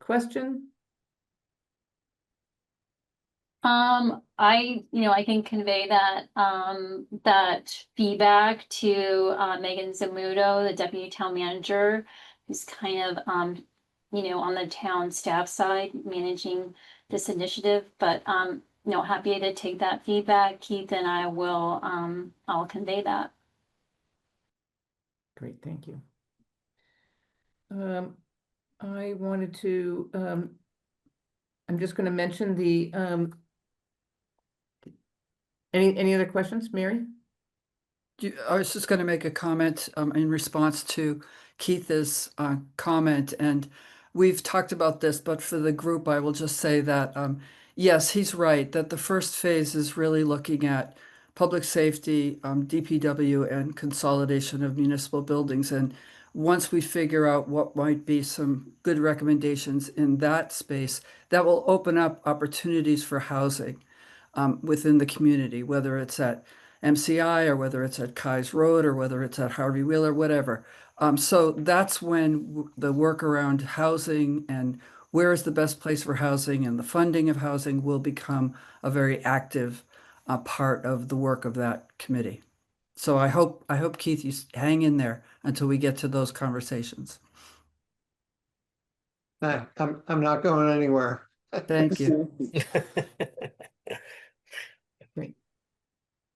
question? I can convey that that feedback to Megan Zamudo, the deputy town manager, who's kind of on the town staff side managing this initiative. But happy to take that feedback, Keith, and I will I'll convey that. Great, thank you. I wanted to I'm just going to mention the any other questions, Mary? I was just going to make a comment in response to Keith's comment, and we've talked about this, but for the group, I will just say that, yes, he's right, that the first phase is really looking at public safety, DPW, and consolidation of municipal buildings. And once we figure out what might be some good recommendations in that space, that will open up opportunities for housing within the community, whether it's at MCI or whether it's at Kai's Road or whether it's at Harvey Wheeler, whatever. So that's when the work around housing and where is the best place for housing and the funding of housing will become a very active part of the work of that committee. So I hope Keith, you hang in there until we get to those conversations. I'm not going anywhere. Thank you. Great.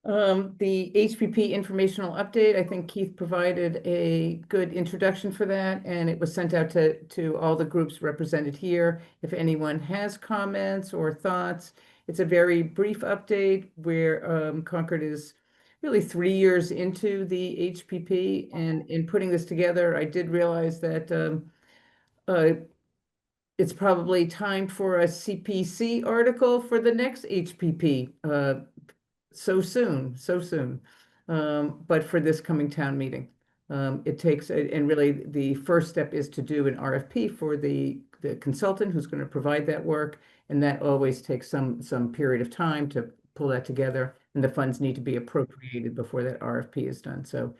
The HPP informational update, I think Keith provided a good introduction for that, and it was sent out to all the groups represented here. If anyone has comments or thoughts, it's a very brief update where Concord is really 3 years into the HPP, and in putting this together, I did realize that it's probably time for a CPC article for the next HPP. So soon. But for this coming town meeting, it takes, and really the first step is to do an RFP for the consultant who's going to provide that work. And that always takes some period of time to pull that together, and the funds need to be appropriated before that RFP is done. So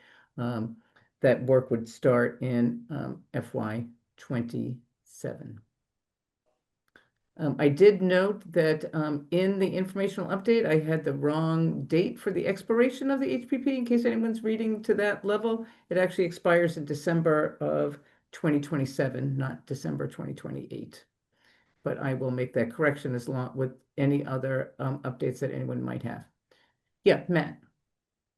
that work would start in FY 27. I did note that in the informational update, I had the wrong date for the expiration of the HPP, in case anyone's reading to that level. It actually expires in December of 2027, not December 2028. But I will make that correction as long with any other updates that anyone might have. Yeah, Matt.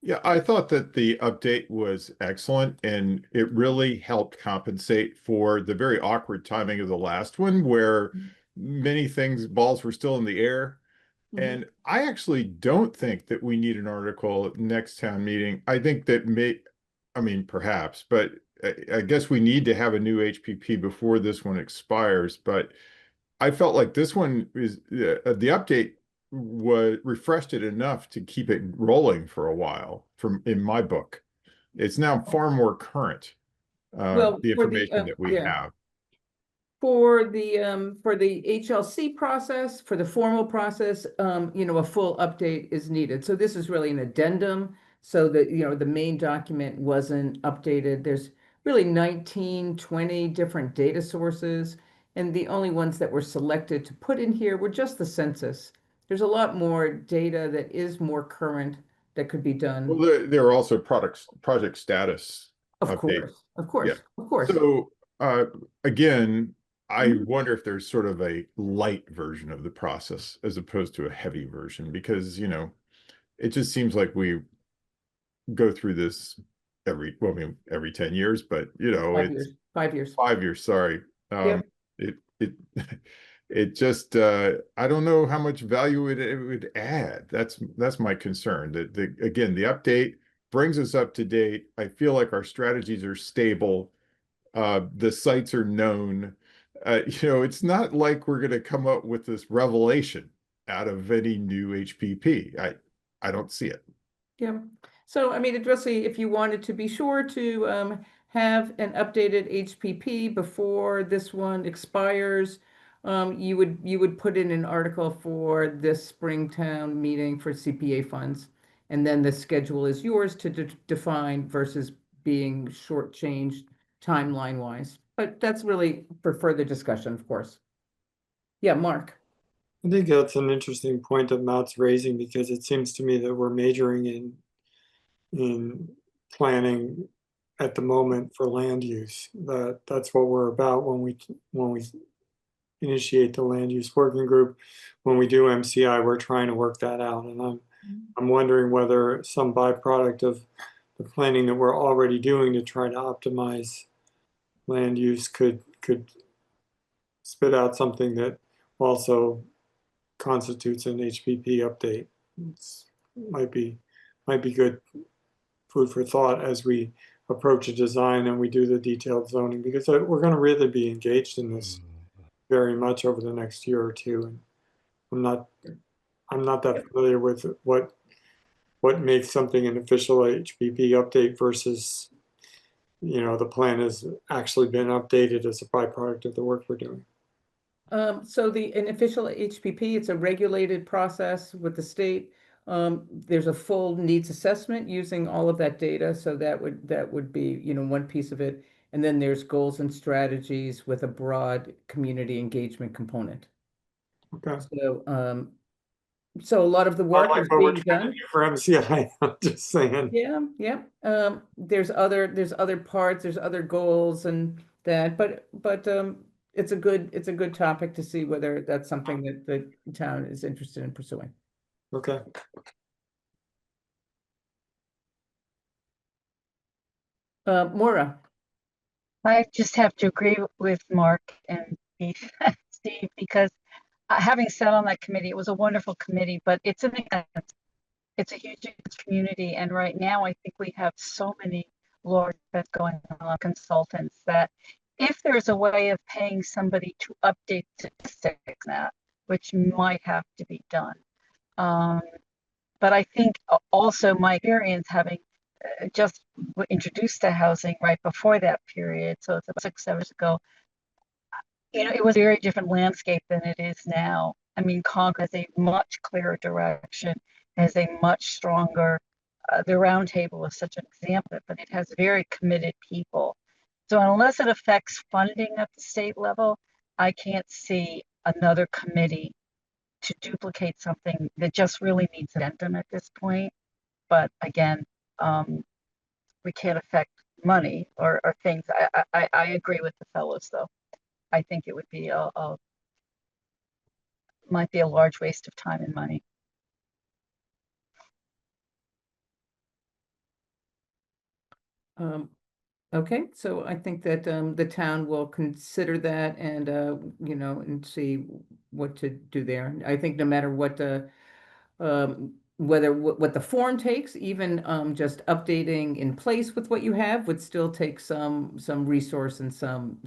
Yeah, I thought that the update was excellent, and it really helped compensate for the very awkward timing of the last one, where many balls were still in the air. And I actually don't think that we need an article at next town meeting. I think that perhaps, but I guess we need to have a new HPP before this one expires. But I felt like this one is the update refreshed it enough to keep it rolling for a while in my book. It's now far more current, Well, the information that we have. For the HLC process, for the formal process, a full update is needed. So this is really an addendum, so that, the main document wasn't updated. There's really 19, 20 different data sources, and the only ones that were selected to put in here were just the census. There's a lot more data that is more current that could be done. Well, there are also project status updates. Of course. So again, I wonder if there's sort of a light version of the process as opposed to a heavy version, because, it just seems like we go through this every 10 years, but it's 5 years. 5 years, sorry. It just I don't know how much value it would add. That's my concern. That again, the update brings us up to date. I feel like our strategies are stable. The sites are known. It's not like we're going to come up with this revelation out of any new HPP. I don't see it. Yeah. So, addressing, if you wanted to be sure to have an updated HPP before this one expires, you would put in an article for this Springtown meeting for CPA funds, and then the schedule is yours to define versus being shortchanged timeline wise. But that's really for further discussion, of course. Yeah, Mark. I think that's an interesting point that Matt's raising, because it seems to me that we're majoring in planning at the moment for land use. That's what we're about when we initiate the land use working group. When we do MCI, we're trying to work that out, and I'm wondering whether some byproduct of the planning that we're already doing to try to optimize land use could spit out something that also constitutes an HPP update. Might be good food for thought as we approach a design and we do the detailed zoning, because we're going to really be engaged in this very much over the next year or two. And I'm not that familiar with what makes something an official HPP update versus, the plan has actually been updated as a byproduct of the work we're doing. So an official HPP, it's a regulated process with the state. There's a full needs assessment using all of that data. So that would be, one piece of it. And then there's goals and strategies with a broad community engagement component. Okay. So a lot of the work is what we're being trying to done. do for MCI. I'm just saying. Yeah. There's other parts, there's other goals and that, but it's a good topic to see whether that's something that the town is interested in pursuing. Okay. Maura. I just have to agree with Mark and Steve, because having sat on that committee, it was a wonderful committee, but it's a huge community. And right now, I think we have so many large that's going on, consultants, that if there's a way of paying somebody to update statistics, that, which might have to be done. But I think also my experience having just introduced to housing right before that period, so it's about 6 years ago, it was a very different landscape than it is now. I mean, Concord has a much clearer direction, has a much stronger, the Roundtable is such an example, but it has very committed people. So unless it affects funding at the state level, I can't see another committee to duplicate something that just really needs addendum at this point. But again, we can't affect money or things. I agree with the fellows, though. I think it would be might be a large waste of time and money. Okay, so I think that the town will consider that and and see what to do there. I think no matter what the what the form takes, even just updating in place with what you have would still take some resource and some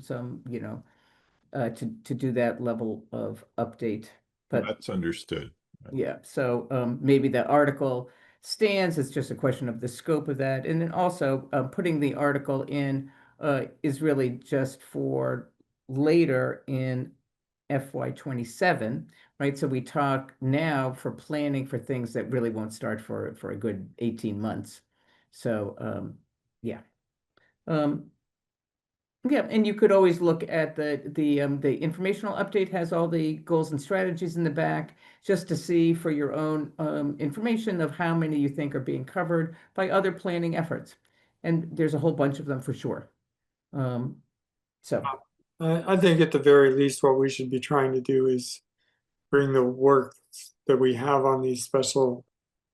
to do that level of update. But That's understood. yeah, so maybe the article stands. It's just a question of the scope of that. And then also putting the article in is really just for later in FY27, right? So we talk now for planning for things that really won't start for a good 18 months. So yeah. Yeah, and you could always look at the informational update has all the goals and strategies in the back, just to see for your own information of how many you think are being covered by other planning efforts. And there's a whole bunch of them for sure. So I think at the very least, what we should be trying to do is bring the work that we have on these special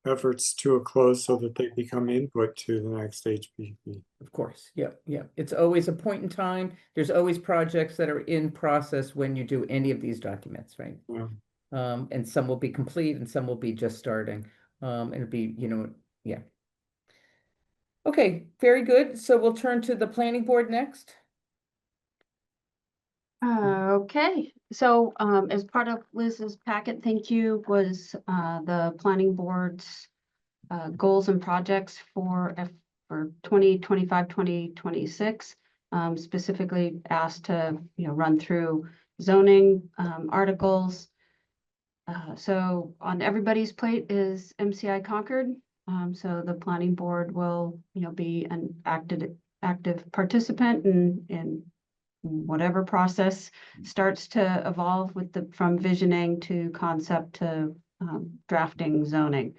efforts to a close so that they become input to the next HPP. Of course, yeah. It's always a point in time. There's always projects that are in process when you do any of these documents, right? Yeah. And some will be complete and some will be just starting. It'll be, yeah. Okay, very good. So we'll turn to the planning board next. Okay, so as part of Liz's packet, thank you, was the planning board's goals and projects for 2025, 2026. Specifically asked to run through zoning articles. So on everybody's plate is MCI Concord. So the planning board will be an active participant in whatever process starts to evolve from visioning to concept to drafting zoning.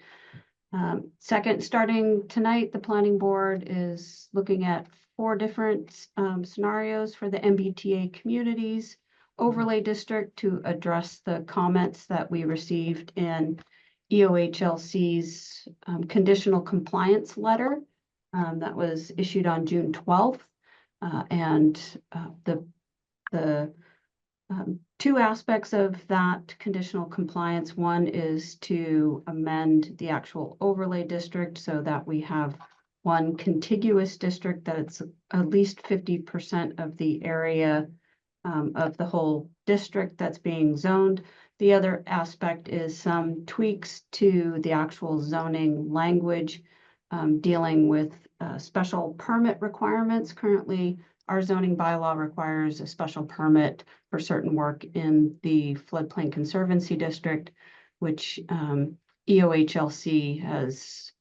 Second, starting tonight, the planning board is looking at 4 different scenarios for the MBTA communities overlay district to address the comments that we received in EOHLC's conditional compliance letter that was issued on June 12th. And the 2 aspects of that conditional compliance. One is to amend the actual overlay district so that we have one contiguous district that it's at least 50% of the area of the whole district that's being zoned. The other aspect is some tweaks to the actual zoning language, dealing with special permit requirements. Currently, our zoning bylaw requires a special permit for certain work in the floodplain conservancy district, which EOHLC has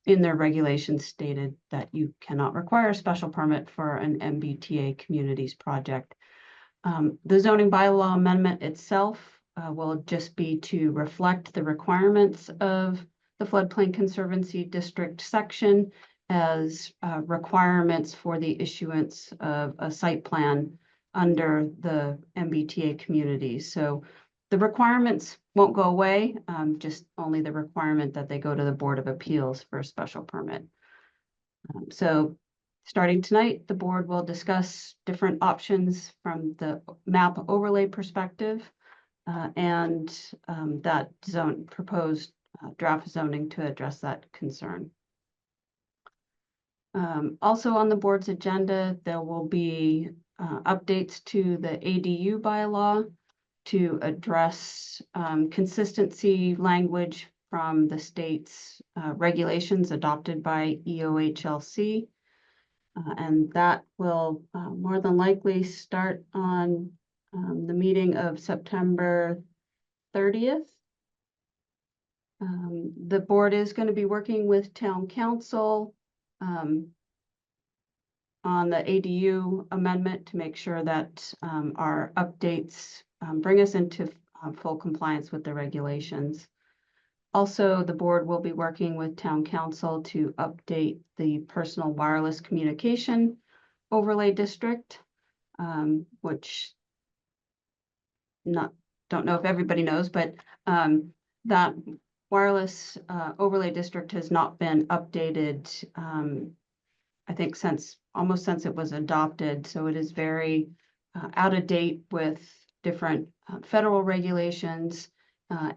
in their regulations stated that you cannot require a special permit for an MBTA communities project. The zoning bylaw amendment itself will just be to reflect the requirements of the floodplain conservancy district section as requirements for the issuance of a site plan under the MBTA communities. So the requirements won't go away, just only the requirement that they go to the Board of Appeals for a special permit. So starting tonight, the board will discuss different options from the map overlay perspective and that proposed draft zoning to address that concern. Also on the board's agenda, there will be updates to the ADU bylaw to address consistency language from the state's regulations adopted by EOHLC. And that will more than likely start on the meeting of September 30th. The board is going to be working with town council on the ADU amendment to make sure that our updates bring us into full compliance with the regulations. Also, the board will be working with town council to update the personal wireless communication overlay district, which don't know if everybody knows, but that wireless overlay district has not been updated, I think almost since it was adopted. So it is very out of date with different federal regulations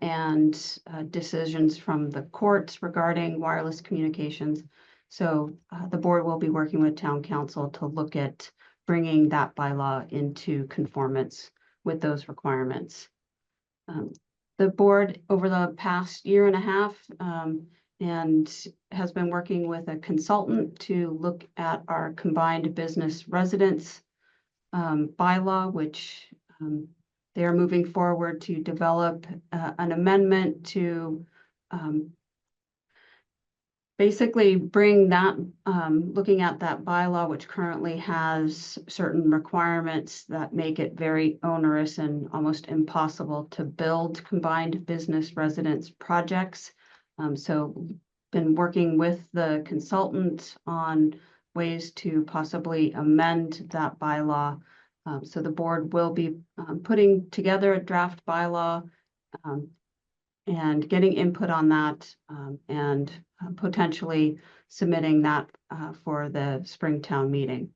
and decisions from the courts regarding wireless communications. So the board will be working with town council to look at bringing that bylaw into conformance with those requirements. The board over the past year and a half and has been working with a consultant to look at our combined business residence bylaw, which they are moving forward to develop an amendment to basically bring that, looking at that bylaw, which currently has certain requirements that make it very onerous and almost impossible to build combined business residence projects. So been working with the consultant on ways to possibly amend that bylaw. So the board will be putting together a draft bylaw and getting input on that and potentially submitting that for the Springtown meeting.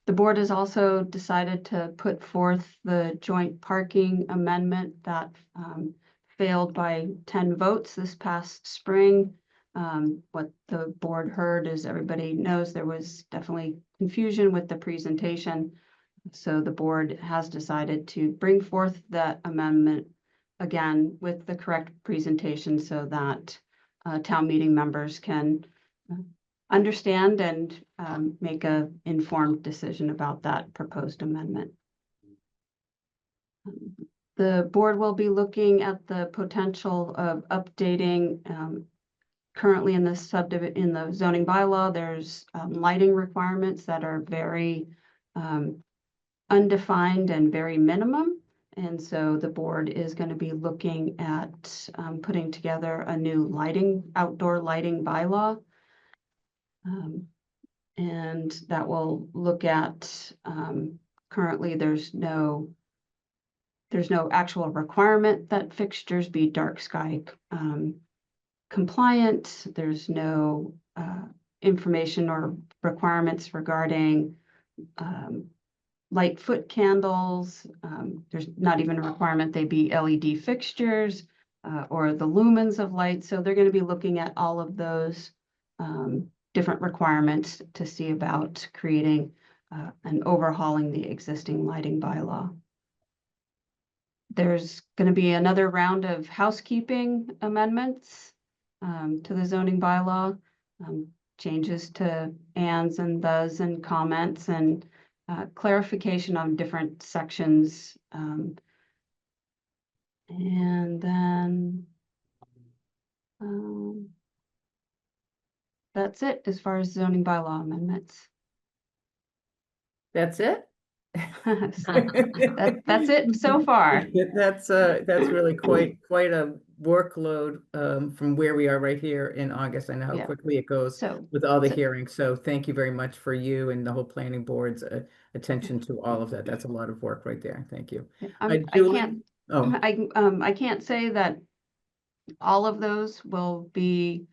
The board has also decided to put forth the joint parking amendment that failed by 10 votes this past spring. What the board heard is everybody knows there was definitely confusion with the presentation. So the board has decided to bring forth that amendment again with the correct presentation so that town meeting members can understand and make an informed decision about that proposed amendment. The board will be looking at the potential of updating currently in the in the zoning bylaw, there's lighting requirements that are very undefined and very minimum. And so the board is going to be looking at putting together a new outdoor lighting bylaw. And that will look at currently there's no actual requirement that fixtures be dark sky compliant. There's no information or requirements regarding light foot candles. There's not even a requirement they be LED fixtures or the lumens of light. So they're going to be looking at all of those different requirements to see about creating and overhauling the existing lighting bylaw. There's going to be another round of housekeeping amendments to the zoning bylaw, changes to ands and thes and comments, and clarification on different sections. And then that's it as far as zoning bylaw amendments. That's it? That's it so far. That's really quite a workload from where we are right here in August. I know how Yeah. quickly it goes So with all the hearings. So thank you very much for you and the whole planning board's attention to all of that. That's a lot of work right there. Thank you. I Julie? can't. Oh, I can't say that all of those will be,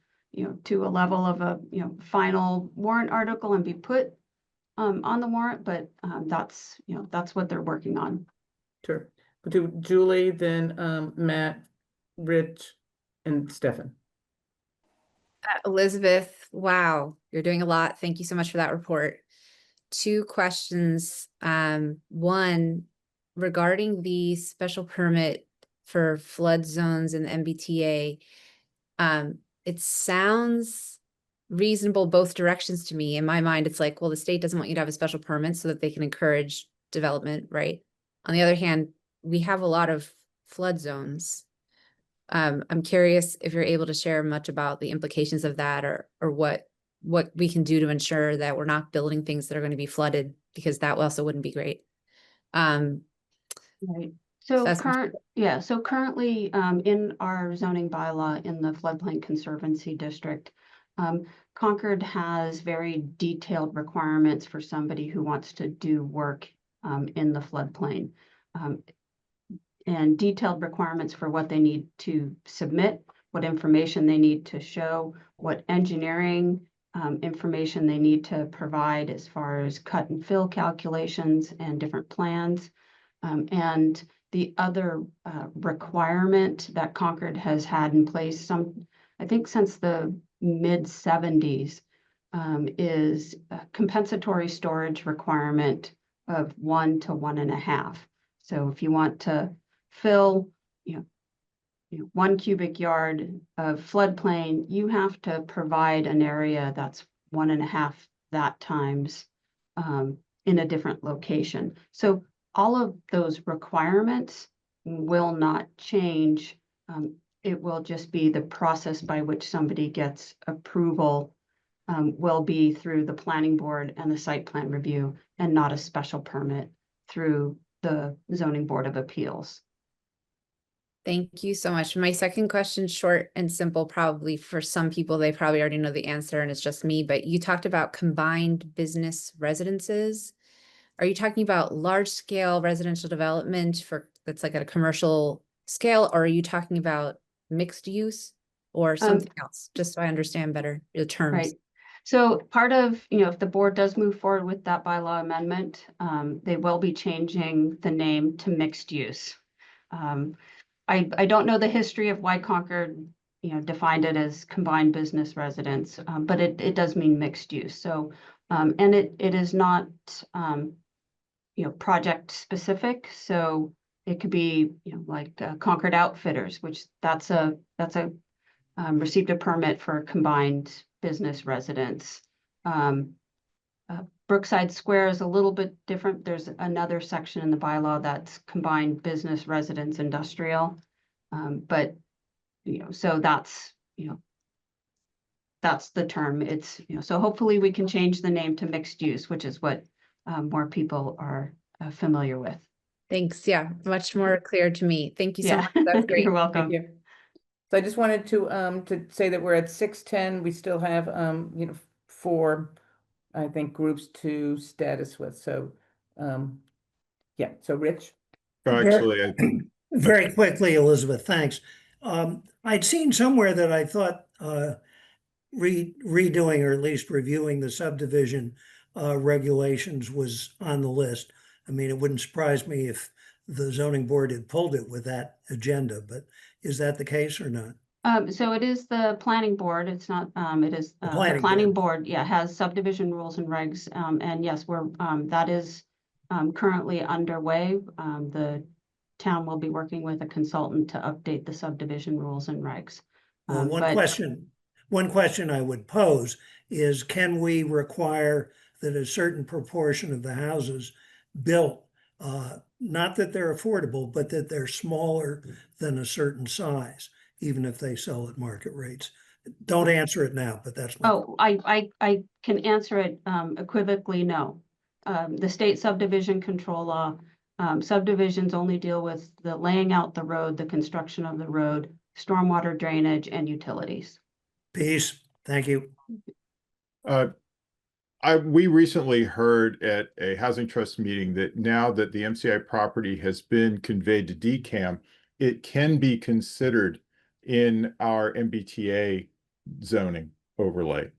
to a level of a, final warrant article and be put on the warrant, but that's what they're working on. sure. We'll do Julie, then Matt, Rich, and Stefan. Elizabeth, wow, you're doing a lot. Thank you so much for that report. 2 questions. One, regarding the special permit for flood zones in the MBTA, it sounds reasonable both directions to me. In my mind, it's like, well, the state doesn't want you to have a special permit so that they can encourage development, right? On the other hand, we have a lot of flood zones. I'm curious if you're able to share much about the implications of that, or what we can do to ensure that we're not building things that are going to be flooded, because that also wouldn't be great. Right. So that's currently in our zoning bylaw in the floodplain conservancy district, Concord has very detailed requirements for somebody who wants to do work in the floodplain. And detailed requirements for what they need to submit, what information they need to show, what engineering information they need to provide as far as cut and fill calculations and different plans. And the other requirement that Concord has had in place, I think since the mid-70s, is a compensatory storage requirement of 1 to 1.5. So if you want to fill, 1 cubic yard of floodplain, you have to provide an area that's 1.5 that times in a different location. So all of those requirements will not change. It will just be the process by which somebody gets approval will be through the planning board and the site plan review, and not a special permit through the zoning board of appeals. Thank you so much. My second question, short and simple, probably for some people, they probably already know the answer and it's just me, but you talked about combined business residences. Are you talking about large scale residential development that's like at a commercial scale, or are you talking about mixed use or something else? Just so I understand better the terms. Right. So part of, if the board does move forward with that bylaw amendment, they will be changing the name to mixed use. I don't know the history of why Concord, defined it as combined business residence, but it does mean mixed use. So, and it is not, project specific. So it could be, like Concord Outfitters, which that's received a permit for a combined business residence. Brookside Square is a little bit different. There's another section in the bylaw that's combined business, residence, industrial. But, so that's the term. It's, so hopefully we can change the name to mixed use, which is what more people are familiar with. Thanks. Yeah, much more clear to me. Thank you so much. That's great. You're welcome. Thank you. So I just wanted to say that we're at 6:10. We still have 4, I think, groups to status with. So yeah. So Rich. Actually, Very quickly, Elizabeth, thanks. I'd seen somewhere that I thought redoing or at least reviewing the subdivision regulations was on the list. I mean, it wouldn't surprise me if the zoning board had pulled it with that agenda, but is that the case or not? So it is the planning board. It's not, it is, the planning board, yeah, has subdivision rules and regs. And yes, we're, that is, currently underway. The town will be working with a consultant to update the subdivision rules and regs. Well, But- one question I would pose is, can we require that a certain proportion of the houses built, not that they're affordable, but that they're smaller than a certain size, even if they sell at market rates? Don't answer it now, but that's my. Oh, I can answer it equivocally, no. The state subdivision control law, subdivisions only deal with the laying out the road, the construction of the road, stormwater drainage, and utilities. Peace. Thank you. We recently heard at a housing trust meeting that now that the MCI property has been conveyed to DCAM, it can be considered in our MBTA zoning overlay.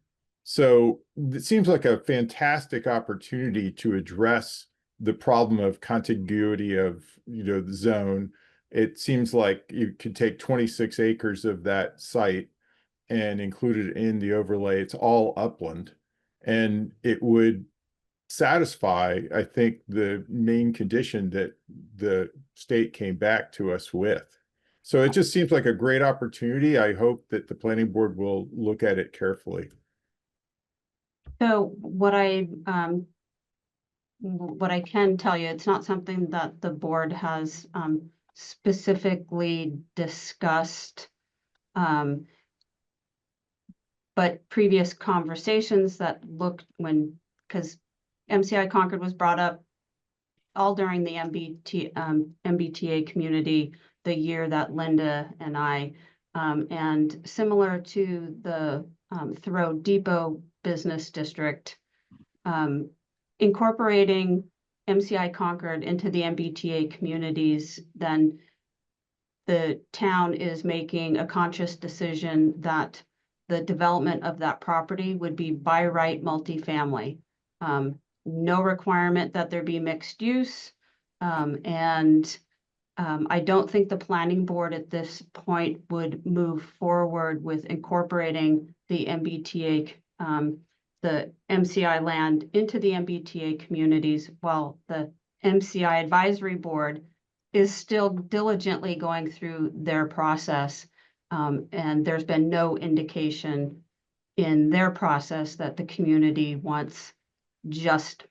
So it seems like a fantastic opportunity to address the problem of contiguity of, the zone. It seems like you could take 26 acres of that site and include it in the overlay. It's all upland, and it would satisfy, I think, the main condition that the state came back to us with. So it just seems like a great opportunity. I hope that the planning board will look at it carefully. So what I can tell you, it's not something that the board has specifically discussed. But previous conversations that looked because MCI Concord was brought up all during the MBTA community, the year that Linda and I, and similar to the Thoreau Depot Business District, incorporating MCI Concord into the MBTA communities, then the town is making a conscious decision that the development of that property would be by right multifamily. No requirement that there be mixed use. And I don't think the planning board at this point would move forward with incorporating the MBTA, the MCI land into the MBTA communities, while the MCI advisory board is still diligently going through their process. And there's been no indication in their process that the community wants just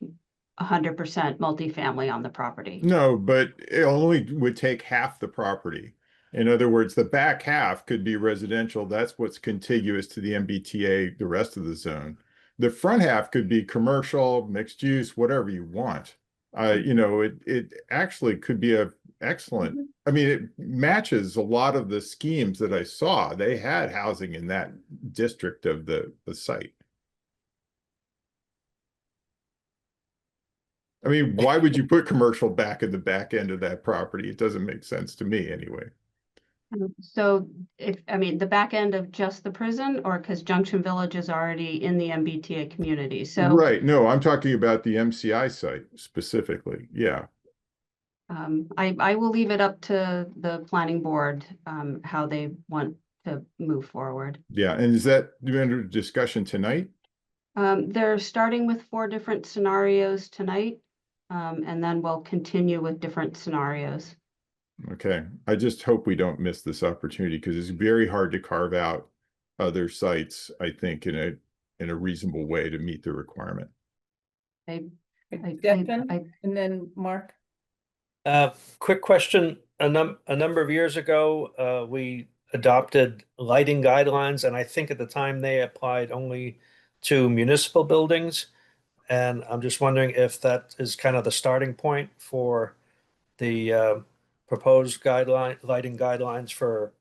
100% multifamily on the property. No, but it only would take half the property. In other words, the back half could be residential. That's what's contiguous to the MBTA, the rest of the zone. The front half could be commercial, mixed use, whatever you want. It actually could be a excellent. I mean, it matches a lot of the schemes that I saw. They had housing in that district of the site. I mean, why would you put commercial back in the back end of that property? It doesn't make sense to me anyway. So the back end of just the prison, or because Junction Village is already in the MBTA community. So right. No, I'm talking about the MCI site specifically. Yeah. I will leave it up to the planning board how they want to move forward. Yeah. And is that under discussion tonight? They're starting with 4 different scenarios tonight, and then we'll continue with different scenarios. Okay. I just hope we don't miss this opportunity, because it's very hard to carve out other sites, I think, in a reasonable way to meet the requirement. And then Mark. Quick question. A number of years ago, we adopted lighting guidelines, and I think at the time they applied only to municipal buildings. And I'm just wondering if that is kind of the starting point for the proposed lighting guidelines for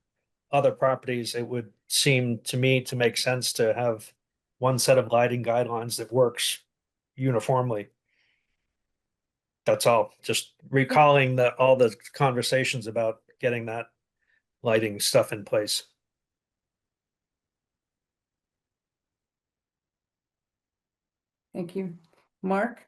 other properties. It would seem to me to make sense to have one set of lighting guidelines that works uniformly. That's all. Just recalling all the conversations about getting that lighting stuff in place. Thank you. Mark?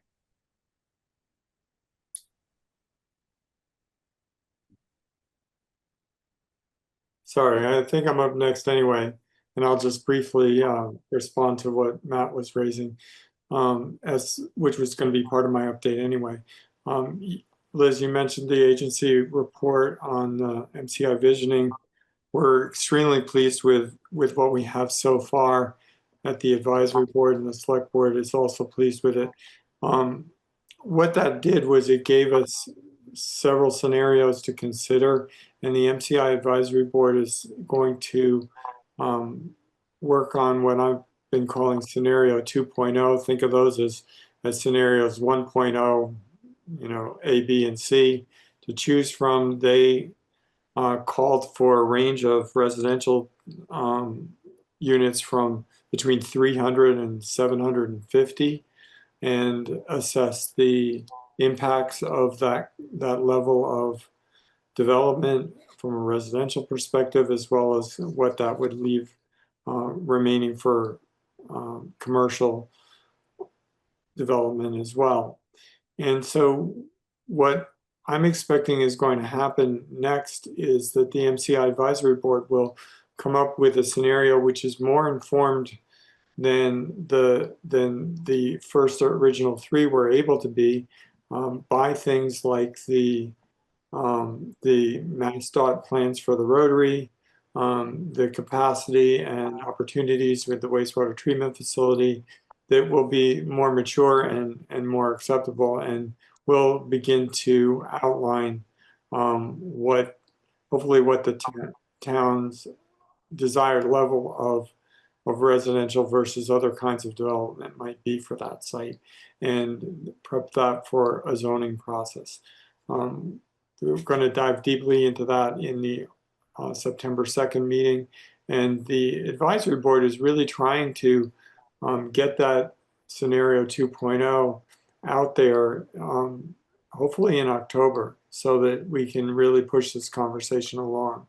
Sorry, I think I'm up next anyway, and I'll just briefly respond to what Matt was raising, which was going to be part of my update anyway. Liz, you mentioned the agency report on MCI visioning. We're extremely pleased with what we have so far at the advisory board, and the select board is also pleased with it. What that did was it gave us several scenarios to consider, and the MCI advisory board is going to work on what I've been calling scenario 2.0. Think of those as scenarios 1.0, A, B, and C to choose from. They called for a range of residential units from between 300 and 750, and assess the impacts of that level of development from a residential perspective, as well as what that would leave remaining for commercial development as well. And so what I'm expecting is going to happen next is that the MCI advisory board will come up with a scenario which is more informed than the first original three were able to be, by things like the MassDOT plans for the Rotary, the capacity and opportunities with the wastewater treatment facility, that will be more mature and more acceptable, and will begin to outline hopefully what the town's desired level of residential versus other kinds of development might be for that site, and prep that for a zoning process. We're going to dive deeply into that in the September 2nd meeting, and the advisory board is really trying to get that scenario 2.0 out there, hopefully in October, so that we can really push this conversation along.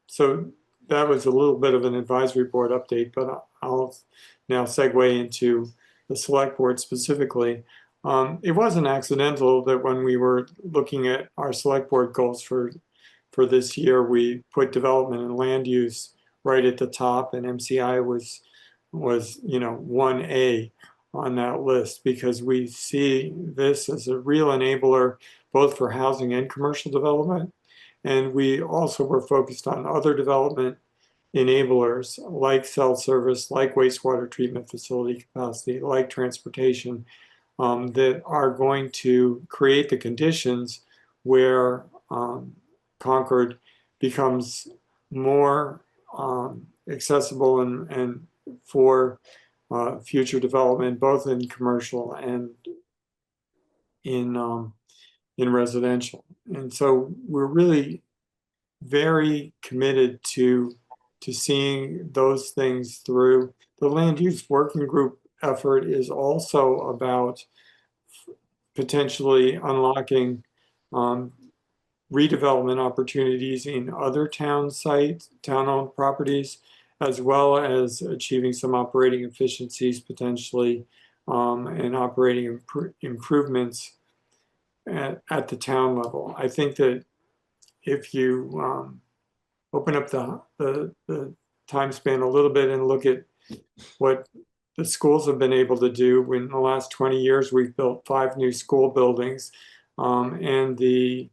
So that was a little bit of an advisory board update, but I'll now segue into the select board specifically. It wasn't accidental that when we were looking at our select board goals for this year, we put development and land use right at the top, and MCI was 1A on that list, because we see this as a real enabler both for housing and commercial development. And we also were focused on other development enablers like cell service, like wastewater treatment facility capacity, like transportation, that are going to create the conditions where Concord becomes more accessible and for future development, both in commercial and in residential. And so we're really very committed to seeing those things through. The land use working group effort is also about potentially unlocking redevelopment opportunities in other town sites, town-owned properties, as well as achieving some operating efficiencies potentially, and operating improvements at the town level. I think that if you open up the time span a little bit and look at what the schools have been able to do, in the last 20 years, we've built 5 new school buildings, and the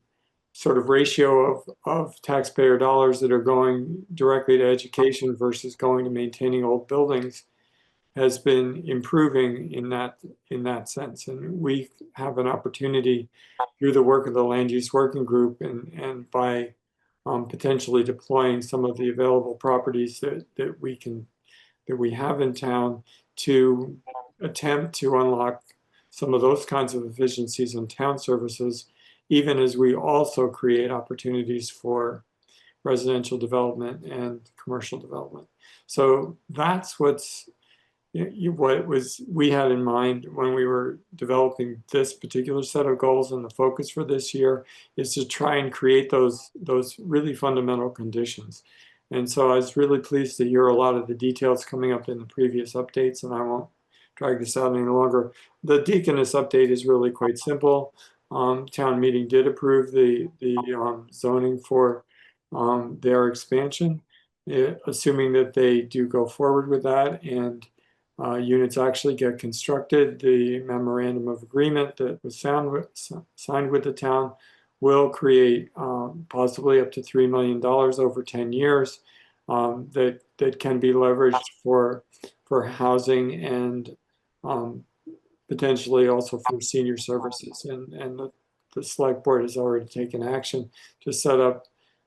sort of ratio of taxpayer dollars that are going directly to education versus going to maintaining old buildings has been improving in that sense. And we have an opportunity through the work of the land use working group and by potentially deploying some of the available properties that we have in town to attempt to unlock some of those kinds of efficiencies in town services, even as we also create opportunities for residential development and commercial development. So that's what we had in mind when we were developing this particular set of goals, and the focus for this year is to try and create those really fundamental conditions. And so I was really pleased to hear a lot of the details coming up in the previous updates, and I won't drag this out any longer. The Deaconess update is really quite simple. Town meeting did approve the zoning for their expansion, assuming that they do go forward with that and units actually get constructed. The memorandum of agreement that was signed with the town will create possibly up to $3 million over 10 years that can be leveraged for housing and potentially also for senior services. And the select board has already taken action to set up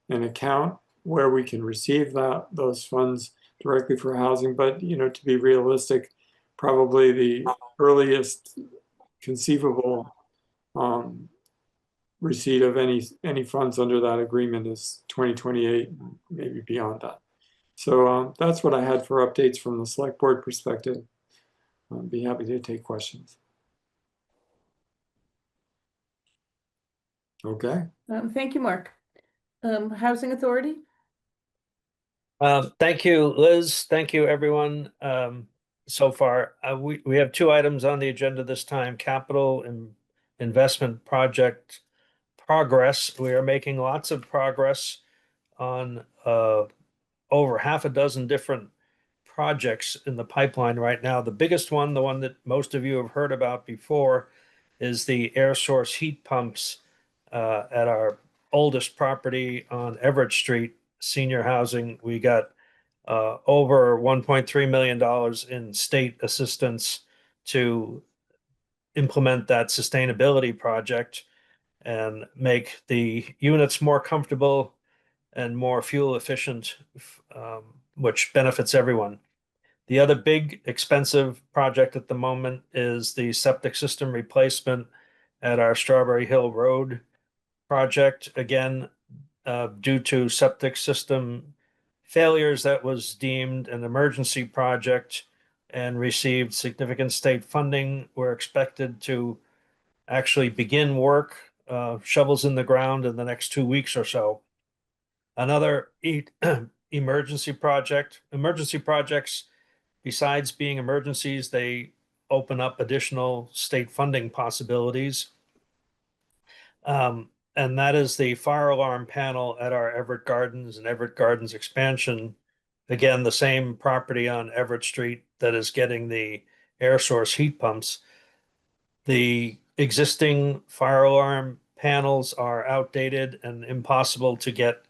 an account where we can receive those funds directly for housing. But, you know, to be realistic, probably the earliest conceivable receipt of any funds under that agreement is 2028, maybe beyond that. So that's what I had for updates from the select board perspective. I'd be happy to take questions. Okay. Thank you, Mark. Housing Authority? Thank you, Liz. Thank you, everyone. So far, we have two items on the agenda this time: capital and investment project progress. We are making lots of progress on over half a dozen different projects in the pipeline right now. The biggest one, the one that most of you have heard about before, is the air source heat pumps at our oldest property on Everett Street, senior housing. We got over $1.3 million in state assistance to implement that sustainability project and make the units more comfortable and more fuel efficient, which benefits everyone. The other big expensive project at the moment is the septic system replacement at our Strawberry Hill Road project. Again, due to septic system failures, that was deemed an emergency project and received significant state funding. We're expected to actually begin work, shovels in the ground, in the next 2 weeks or so. Another emergency project. Emergency projects, besides being emergencies, they open up additional state funding possibilities. And that is the fire alarm panel at our Everett Gardens and Everett Gardens expansion. Again, the same property on Everett Street that is getting the air source heat pumps. The existing fire alarm panels are outdated and impossible to get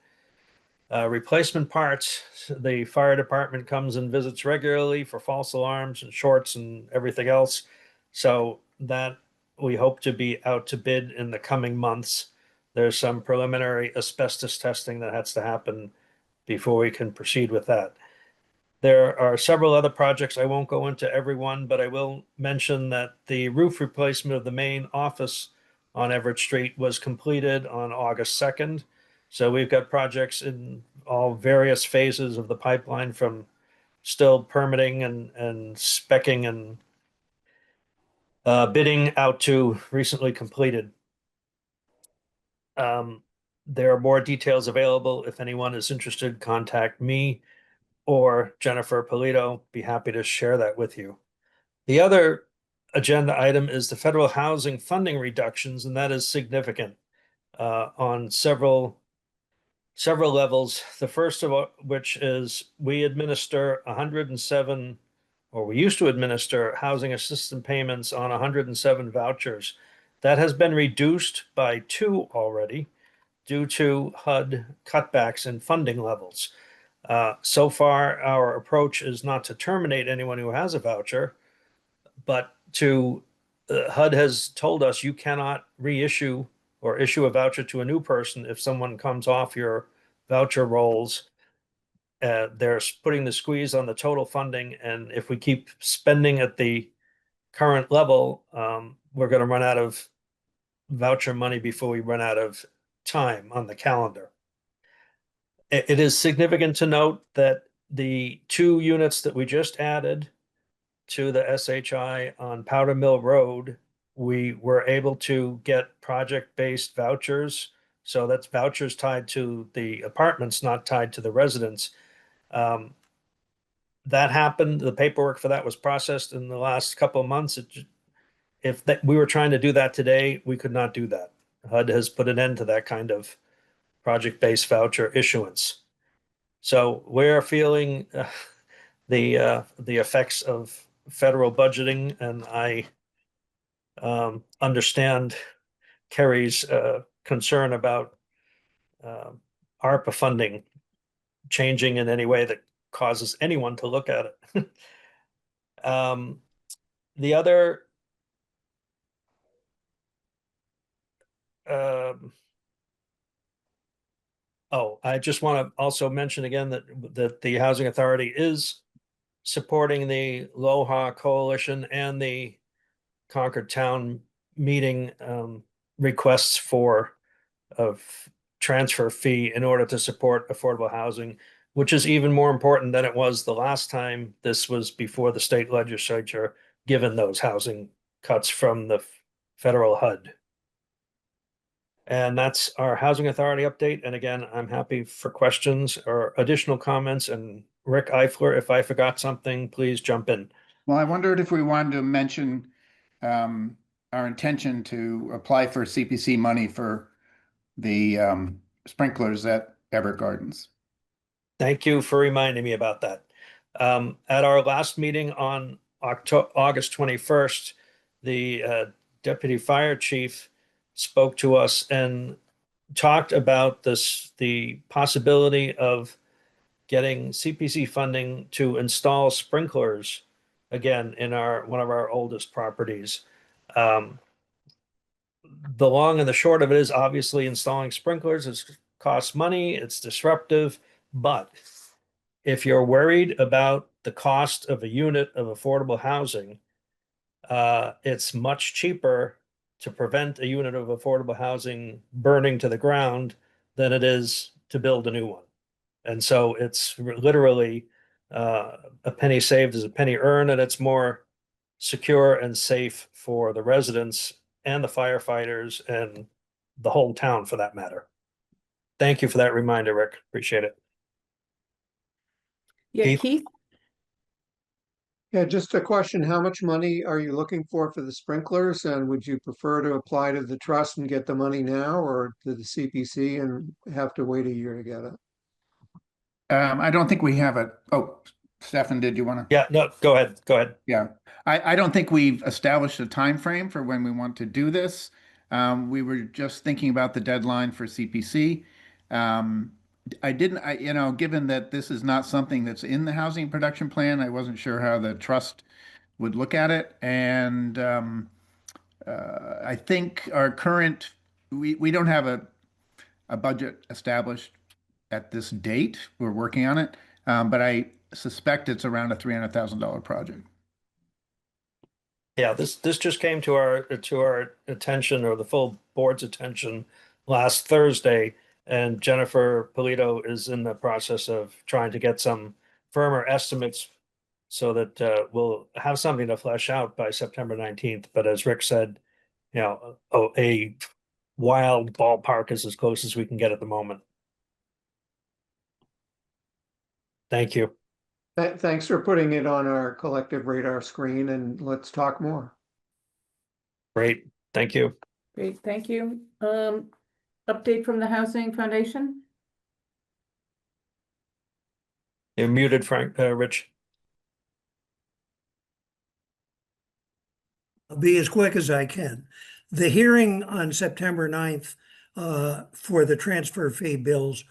replacement parts. The fire department comes and visits regularly for false alarms and shorts and everything else. So that we hope to be out to bid in the coming months. There's some preliminary asbestos testing that has to happen before we can proceed with that. There are several other projects. I won't go into every one, but I will mention that the roof replacement of the main office on Everett Street was completed on August 2nd. So we've got projects in all various phases of the pipeline, from still permitting and speccing and bidding out to recently completed. There are more details available. If anyone is interested, contact me or Jennifer Polito. Be happy to share that with you. The other agenda item is the federal housing funding reductions, and that is significant on several levels. The first of which is we administer 107, or we used to administer housing assistance payments on 107 vouchers. That has been reduced by 2 already due to HUD cutbacks in funding levels. So far, our approach is not to terminate anyone who has a voucher, but HUD has told us you cannot reissue or issue a voucher to a new person if someone comes off your voucher rolls. They're putting the squeeze on the total funding, and if we keep spending at the current level, we're going to run out of voucher money before we run out of time on the calendar. It is significant to note that the 2 units that we just added to the SHI on Powder Mill Road, we were able to get project-based vouchers. So that's vouchers tied to the apartments, not tied to the residents. That happened. The paperwork for that was processed in the last couple of months. We were trying to do that today, we could not do that. HUD has put an end to that kind of project-based voucher issuance. So we're feeling the effects of federal budgeting, and I understand Kerry's concern about ARPA funding changing in any way that causes anyone to look at it. The other I just want to also mention again that the Housing Authority is supporting the LOHA Coalition and the Concord Town Meeting requests for of transfer fee in order to support affordable housing, which is even more important than it was the last time this was before the state legislature, given those housing cuts from the federal HUD. And that's our Housing Authority update. And again, I'm happy for questions or additional comments. And Rick Eifler, if I forgot something, please jump in. Well, I wondered if we wanted to mention our intention to apply for CPC money for the sprinklers at Everett Gardens. Thank you for reminding me about that. At our last meeting on August 21st, the deputy fire chief spoke to us and talked about the possibility of getting CPC funding to install sprinklers again in one of our oldest properties. The long and the short of it is obviously installing sprinklers costs money, it's disruptive, but if you're worried about the cost of a unit of affordable housing, it's much cheaper to prevent a unit of affordable housing burning to the ground than it is to build a new one. And so it's literally a penny saved is a penny earned, and it's more secure and safe for the residents and the firefighters and the whole town for that matter. Thank you for that reminder, Rick. Appreciate it. Yeah, Keith? Yeah, just a question. How much money are you looking for the sprinklers? And would you prefer to apply to the trust and get the money now, or to the CPC and have to wait a year to get it? I don't think we have a, oh, Stefan, did you want to? Yeah, no, go ahead. Go ahead. Yeah, I don't think we've established a time frame for when we want to do this. We were just thinking about the deadline for CPC. Given that this is not something that's in the housing production plan, I wasn't sure how the trust would look at it. And I think our current, we don't have a budget established at this date. We're working on it, but I suspect it's around a $300,000 project. Yeah, this just came to our attention, or the full board's attention, last Thursday, and Jennifer Polito is in the process of trying to get some firmer estimates so that we'll have something to flesh out by September 19th. But as Rick said, a wild ballpark is as close as we can get at the moment. Thank you. Thanks for putting it on our collective radar screen, and let's talk more. Great. Thank you. Great, thank you. Update from the Housing Foundation? You're muted, Frank, Rich. I'll be as quick as I can. The hearing on September 9th for the transfer fee bills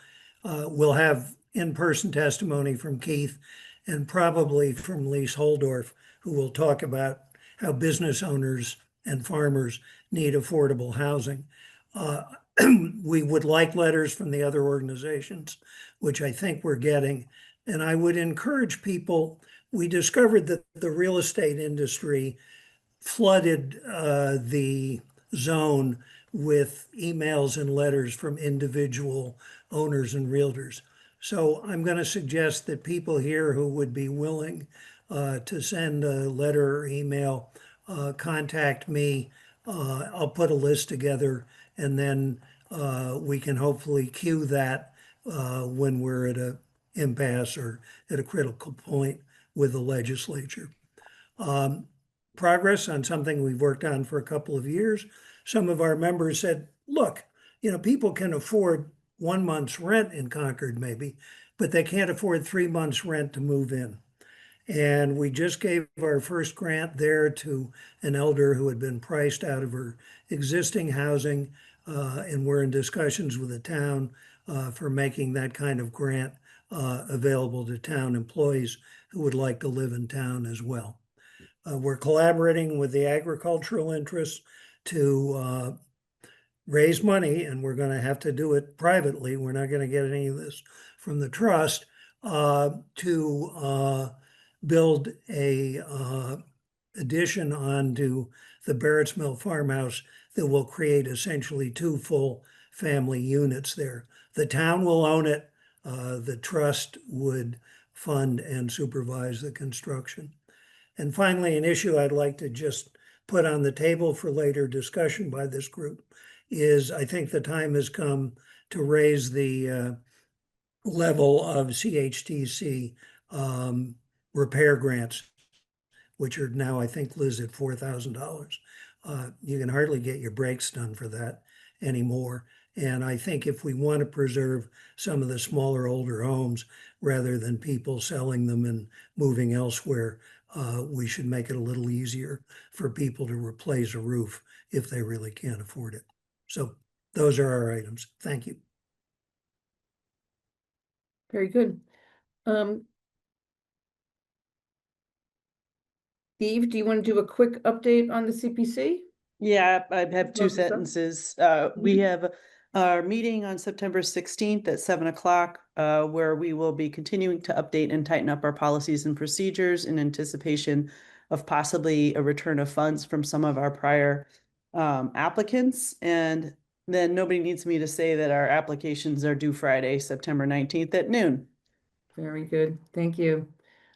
will have in-person testimony from Keith and probably from Lise Holdorf, who will talk about how business owners and farmers need affordable housing. We would like letters from the other organizations, which I think we're getting. And I would encourage people, we discovered that the real estate industry flooded the zone with emails and letters from individual owners and realtors. So I'm going to suggest that people here who would be willing to send a letter or email, contact me. I'll put a list together, and then we can hopefully cue that when we're at an impasse or at a critical point with the legislature. Progress on something we've worked on for a couple of years. Some of our members said, look, people can afford 1 month's rent in Concord maybe, but they can't afford 3 months' rent to move in. And we just gave our first grant there to an elder who had been priced out of her existing housing. And we're in discussions with the town for making that kind of grant available to town employees who would like to live in town as well. We're collaborating with the agricultural interests to raise money, and we're going to have to do it privately. We're not going to get any of this from the trust to build a addition onto the Barrett's Mill farmhouse that will create essentially 2 full family units there. The town will own it. The trust would fund and supervise the construction. And finally, an issue I'd like to just put on the table for later discussion by this group is I think the time has come to raise the level of CHTC repair grants, which are now, I think, Liz, at $4,000. You can hardly get your brakes done for that anymore. And I think if we want to preserve some of the smaller, older homes, rather than people selling them and moving elsewhere, we should make it a little easier for people to replace a roof if they really can't afford it. So those are our items. Thank you. Very good. Steve, do you want to do a quick update on the CPC? Yeah, I have 2 Welcome, sir. sentences. We have our meeting on September 16th at 7 o'clock, where we will be continuing to update and tighten up our policies and procedures in anticipation of possibly a return of funds from some of our prior applicants. And then nobody needs me to say that our applications are due Friday, September 19th at noon. Very good. Thank you.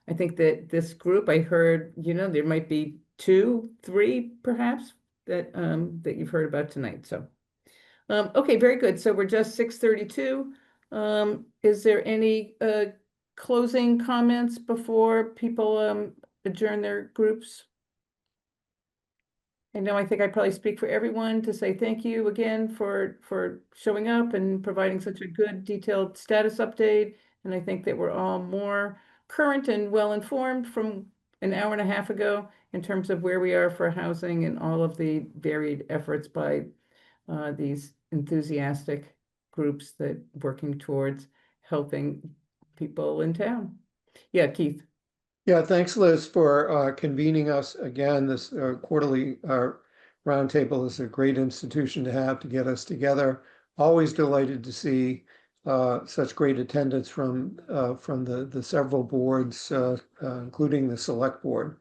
I think that this group, I heard, there might be 2, 3 perhaps that that you've heard about tonight. So, okay, very good. So we're just 6:32. Is there any closing comments before people adjourn their groups? I think I probably speak for everyone to say thank you again for showing up and providing such a good detailed status update. And I think that we're all more current and well-informed from an hour and a half ago in terms of where we are for housing and all of the varied efforts by these enthusiastic groups that working towards helping people in town. Yeah, Keith. Yeah, thanks, Liz, for convening us again. This quarterly roundtable is a great institution to have to get us together. Always delighted to see such great attendance from the several boards, including the select board.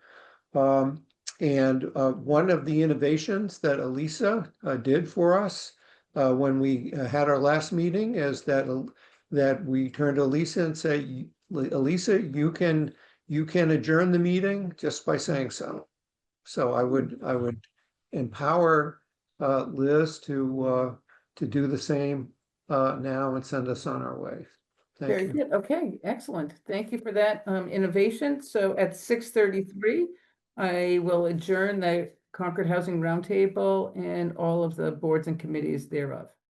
And one of the innovations that Elisa did for us when we had our last meeting is that we turned to Elisa and say, Elisa, you can adjourn the meeting just by saying so. So I would empower Liz to do the same now and send us on our way. Thank Very you. good. Okay, excellent. Thank you for that innovation. So at 6:33, I will adjourn the Concord Housing Roundtable and all of the boards and committees thereof.